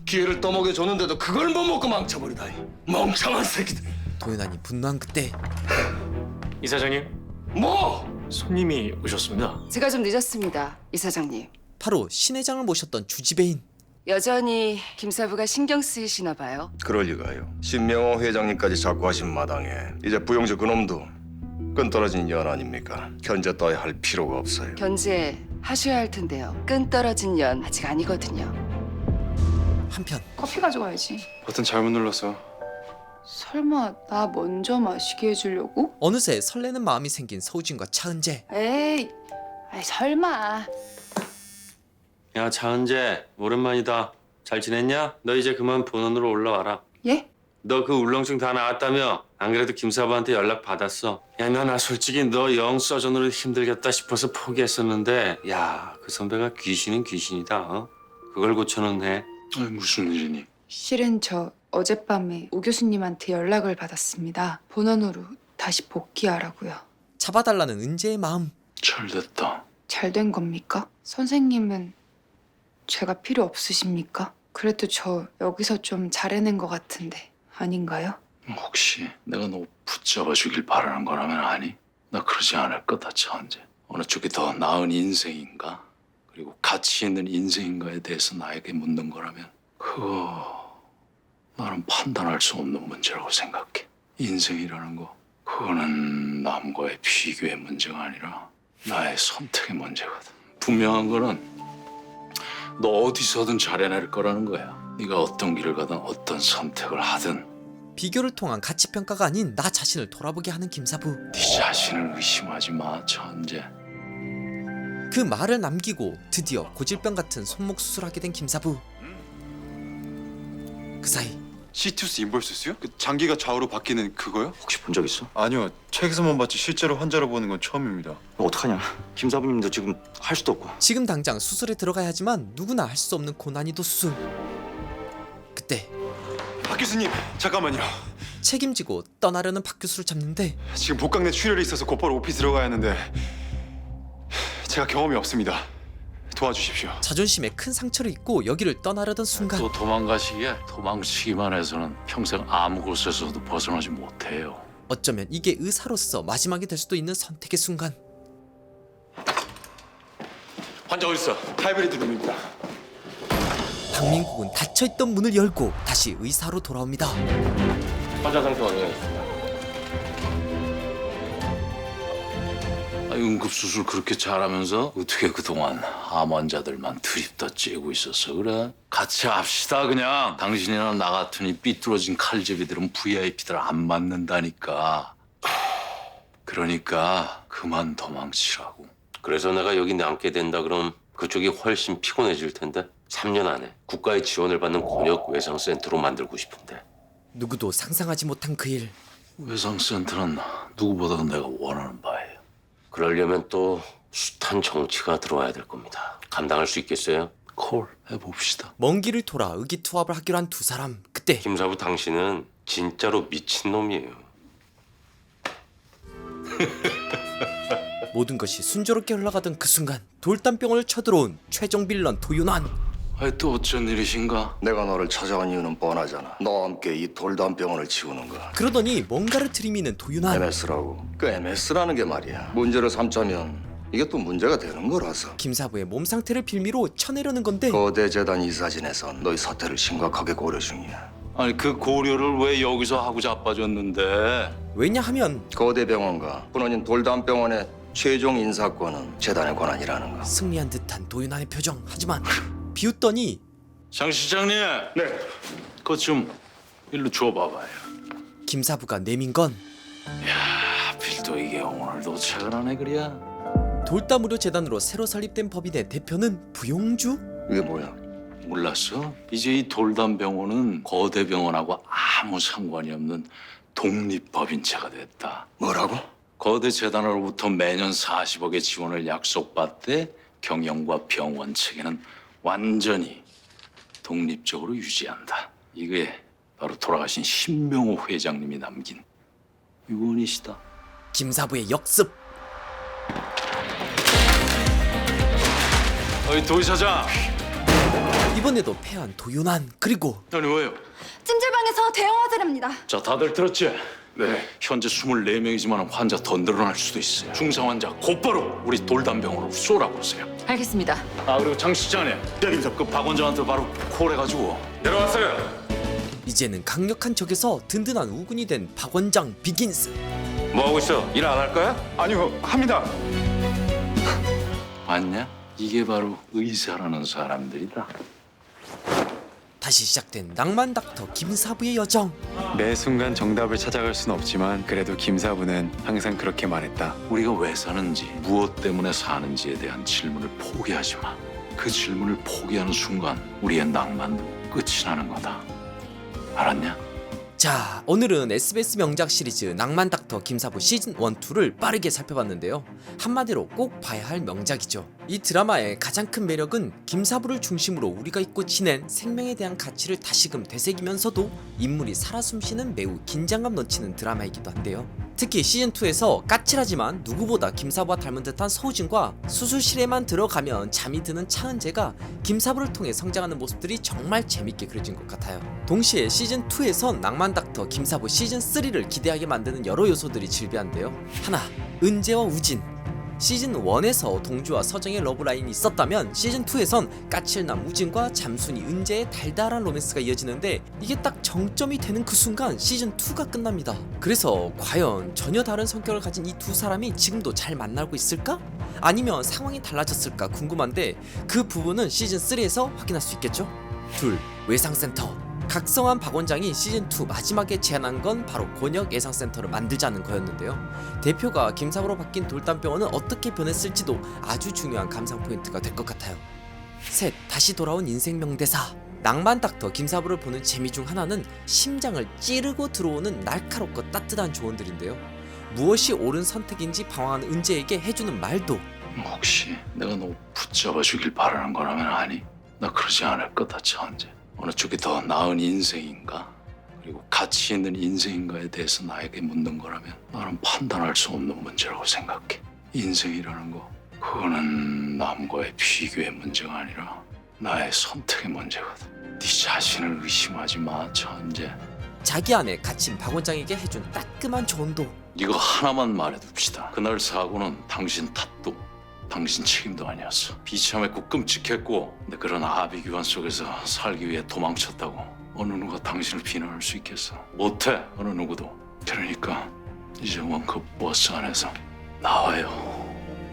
기회를 떠먹여 줬는데도 그걸 못 먹고 망쳐버리다니. 멍청한 새끼들. 도윤환이 분노한 그때 이사장님. 뭐? 손님이 오셨습니다. 제가 좀 늦었습니다, 이사장님. 바로 신 회장을 모셨던 주지배인. 여전히 김사부가 신경 쓰이시나 봐요. 그럴 리가요. 신명호 회장님까지 자꾸 하신 마당에 이제 부용주 그놈도 끈 떨어진 연 아닙니까? 견제 따위 할 필요가 없어요. 견제 하셔야 할 텐데요. 끈 떨어진 연 아직 아니거든요. 한편 커피 가져와야지. 버튼 잘못 눌렀어. 설마 나 먼저 마시게 해주려고? 어느새 설레는 마음이 생긴 서우진과 차은재. 에이, 아이 설마. 야 차은재, 오랜만이다. 잘 지냈냐? 너 이제 그만 본원으로 올라와라. 예? 너 그 울렁증 다 나았다며? 안 그래도 김사부한테 연락 받았어. 야, 나 솔직히 너 영 서전으로 힘들겠다 싶어서 포기했었는데 야, 그 선배가 귀신은 귀신이다. 어? 그걸 고쳐놓네. 무슨 일이니? 실은 저 어젯밤에 오 교수님한테 연락을 받았습니다. 본원으로 다시 복귀하라고요. 잡아달라는 은재의 마음. 잘됐다. 잘 된 겁니까? 선생님은 제가 필요 없으십니까? 그래도 저 여기서 좀 잘해낸 것 같은데 아닌가요? 혹시 내가 너 붙잡아 주길 바라는 거라면 아니? 나 그러지 않을 거다, 천재. 어느 쪽이 더 나은 인생인가? 그리고 가치 있는 인생인가에 대해서 나에게 묻는 거라면 그거 나는 판단할 수 없는 문제라고 생각해. 인생이라는 거 그거는 남과의 비교의 문제가 아니라 나의 선택의 문제거든. 분명한 거는 너 어디서든 잘해낼 거라는 거야. 네가 어떤 길을 가든 어떤 선택을 하든. 비교를 통한 가치평가가 아닌 나 자신을 돌아보게 하는 김사부. 네 자신을 의심하지 마, 천재. 그 말을 남기고 드디어 고질병 같은 손목 수술하게 된 김사부. 그 사이 시투스 임볼수스요? 그 장기가 좌우로 바뀌는 그거요? 혹시 본 적 있어? 아니요. 책에서만 봤지 실제로 환자로 보는 건 처음입니다. 어떡하냐? 김사부님도 지금 할 수도 없고. 지금 당장 수술에 들어가야 하지만 누구나 할 수 없는 고난이도 수술. 그때 박 교수님, 잠깐만요. 책임지고 떠나려는 박 교수를 잡는데 지금 복강 내 출혈이 있어서 곧바로 오피 들어가야 하는데 제가 경험이 없습니다. 도와주십시오. 자존심에 큰 상처를 입고 여기를 떠나려던 순간 또 도망가시기에 도망치기만 해서는 평생 아무 곳에서도 벗어나지 못해요. 어쩌면 이게 의사로서 마지막이 될 수도 있는 선택의 순간. 환자 어딨어? 하이브리드 룸입니다. 박민국은 닫혀있던 문을 열고 다시 의사로 돌아옵니다. 환자 상태 완료했습니다. 응급수술 그렇게 잘하면서 어떻게 그동안 암 환자들만 드립다 째고 있었어 그래? 같이 합시다 그냥. 당신이나 나 같은 이 삐뚤어진 칼제비들은 VIP들 안 맞는다니까. 그러니까 그만 도망치라고. 그래서 내가 여기 남게 된다 그럼 그쪽이 훨씬 피곤해질 텐데 3년 안에 국가의 지원을 받는 곤욕 외상센터로 만들고 싶은데. 누구도 상상하지 못한 그 일. 외상센터는 누구보다도 내가 원하는 바예요. 그러려면 또 숱한 정치가 들어와야 될 겁니다. 감당할 수 있겠어요? 콜 해봅시다. 먼 길을 돌아 의기투합을 하기로 한 두 사람. 그때 김사부 당신은 진짜로 미친놈이에요. 모든 것이 순조롭게 흘러가던 그 순간 돌담병원을 쳐들어온 최종 빌런 도윤환. 또 어쩐 일이신가? 내가 너를 찾아온 이유는 뻔하잖아. 너와 함께 이 돌담병원을 치우는 거야. 그러더니 뭔가를 들이미는 도윤환. MS라고. 그 MS라는 게 말이야. 문제를 삼자면 이게 또 문제가 되는 거라서. 김사부의 몸 상태를 빌미로 쳐내려는 건데 거대 재단 이사진에선 너희 사태를 심각하게 고려 중이야. 아니 그 고려를 왜 여기서 하고 자빠졌는데? 왜냐하면 거대 병원과 본원인 돌담병원의 최종 인사권은 재단의 권한이라는 거. 승리한 듯한 도윤환의 표정. 하지만 비웃더니 장 시장님. 네. 그것 좀 일로 줘봐봐요. 김사부가 내민 건 하필 또 이게 오늘도 퇴근하네 그래야. 돌담의료 재단으로 새로 설립된 법인의 대표는 부용주? 이게 뭐야? 몰랐어? 이제 이 돌담병원은 거대 병원하고 아무 상관이 없는 독립법인체가 됐다. 뭐라고? 거대 재단으로부터 매년 40억의 지원을 약속받되 경영과 병원 체계는 완전히 독립적으로 유지한다. 이게 바로 돌아가신 신명호 회장님이 남긴 유언이시다. 김사부의 역습. 어이 도 이사장. 이번에도 패한 도윤환. 그리고 아니 왜요? 찜질방에서 대형 화재랍니다. 자 다들 들었지? 네. 현재 24명이지만 환자 더 늘어날 수도 있어요. 중상 환자 곧바로 우리 돌담병원으로 쏘라고 그러세요. 알겠습니다. 아 그리고 장 실장님. 네, 그 박 원장한테 바로 콜해가지고 내려왔어요. 이제는 강력한 적에서 든든한 우군이 된 박 원장 비긴스. 뭐 하고 있어? 일 안 할 거야? 아니요, 합니다. 봤냐? 이게 바로 의사라는 사람들이다. 다시 시작된 낭만 닥터 김사부의 여정. 매 순간 정답을 찾아갈 수는 없지만 그래도 김사부는 항상 그렇게 말했다. 우리가 왜 사는지, 무엇 때문에 사는지에 대한 질문을 포기하지 마. 그 질문을 포기하는 순간 우리의 낭만도 끝이 나는 거다. 알았냐? 자, 오늘은 SBS 명작 시리즈 낭만 닥터 김사부 시즌 1, 2를 빠르게 살펴봤는데요. 한마디로 꼭 봐야 할 명작이죠. 이 드라마의 가장 큰 매력은 김사부를 중심으로 우리가 잊고 지낸 생명에 대한 가치를 다시금 되새기면서도 인물이 살아 숨쉬는 매우 긴장감 넘치는 드라마이기도 한데요. 특히 시즌2에서 까칠하지만 누구보다 김사부와 닮은 듯한 서우진과 수술실에만 들어가면 잠이 드는 차은재가 김사부를 통해 성장하는 모습들이 정말 재밌게 그려진 것 같아요. 동시에 시즌2에선 낭만닥터 김사부 시즌3를 기대하게 만드는 여러 요소들이 질비한데요. 하나, 은재와 우진. 시즌1에서 동주와 서정의 러브라인이 있었다면 시즌2에선 까칠남 우진과 잠순이 은재의 달달한 로맨스가 이어지는데 이게 딱 정점이 되는 그 순간 시즌2가 끝납니다. 그래서 과연 전혀 다른 성격을 가진 이 두 사람이 지금도 잘 만나고 있을까? 아니면 상황이 달라졌을까 궁금한데 그 부분은 시즌3에서 확인할 수 있겠죠? 둘, 외상센터. 각성한 박 원장이 시즌2 마지막에 제안한 건 바로 곤역 예상센터를 만들자는 거였는데요. 대표가 김사부로 바뀐 돌담병원은 어떻게 변했을지도 아주 중요한 감상 포인트가 될 것 같아요. 셋, 다시 돌아온 인생 명대사. 낭만닥터 김사부를 보는 재미 중 하나는 심장을 찌르고 들어오는 날카롭고 따뜻한 조언들인데요. 무엇이 옳은 선택인지 방황하는 은재에게 해주는 말도 혹시 내가 너 붙잡아 주길 바라는 거라면 아니? 나 그러지 않을 거다, 천재. 어느 쪽이 더 나은 인생인가? 그리고 가치 있는 인생인가에 대해서 나에게 묻는 거라면 나는 판단할 수 없는 문제라고 생각해. 인생이라는 거, 그거는 남과의 비교의 문제가 아니라 나의 선택의 문제거든. 네 자신을 의심하지 마, 천재. 자기 안에 갇힌 박 원장에게 해준 따끔한 조언도 이거 하나만 말해둡시다. 그날 사고는 당신 탓도 당신 책임도 아니었어. 비참했고 끔찍했고 근데 그런 아비규환 속에서 살기 위해 도망쳤다고 어느 누가 당신을 비난할 수 있겠어? 못해, 어느 누구도. 그러니까 이제 원급 버스 안에서 나와요.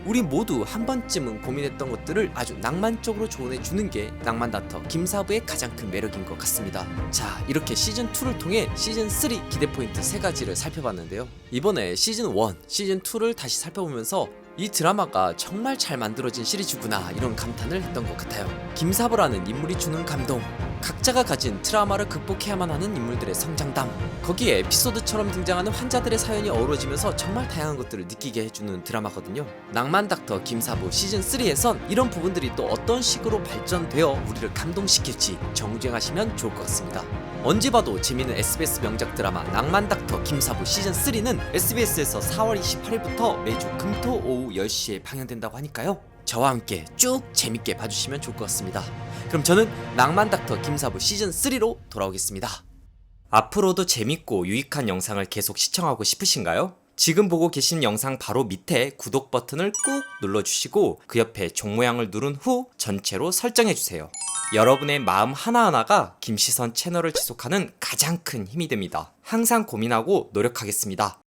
우리 모두 한 번쯤은 고민했던 것들을 아주 낭만적으로 조언해 주는 게 낭만닥터 김사부의 가장 큰 매력인 것 같습니다. 자, 이렇게 시즌2를 통해 시즌3 기대 포인트 3가지를 살펴봤는데요. 이번에 시즌1, 시즌2를 다시 살펴보면서 이 드라마가 정말 잘 만들어진 시리즈구나 이런 감탄을 했던 것 같아요. 김사부라는 인물이 주는 감동, 각자가 가진 트라우마를 극복해야만 하는 인물들의 성장담, 거기에 에피소드처럼 등장하는 환자들의 사연이 어우러지면서 정말 다양한 것들을 느끼게 해주는 드라마거든요. 낭만닥터 김사부 시즌3에선 이런 부분들이 또 어떤 식으로 발전되어 우리를 감동시킬지 정주행하시면 좋을 것 같습니다. 언제 봐도 재미있는 SBS 명작 드라마 낭만닥터 김사부 시즌3는 SBS에서 4월 28일부터 매주 금토 오후 10시에 방영된다고 하니까요. 저와 함께 쭉 재밌게 봐주시면 좋을 것 같습니다. 그럼 저는 낭만닥터 김사부 시즌3로 돌아오겠습니다. 앞으로도 재밌고 유익한 영상을 계속 시청하고 싶으신가요? 지금 보고 계신 영상 바로 밑에 구독 버튼을 꾹 눌러주시고 그 옆에 종 모양을 누른 후 전체로 설정해주세요. 여러분의 마음 하나하나가 김시선 채널을 지속하는 가장 큰 힘이 됩니다. 항상 고민하고 노력하겠습니다.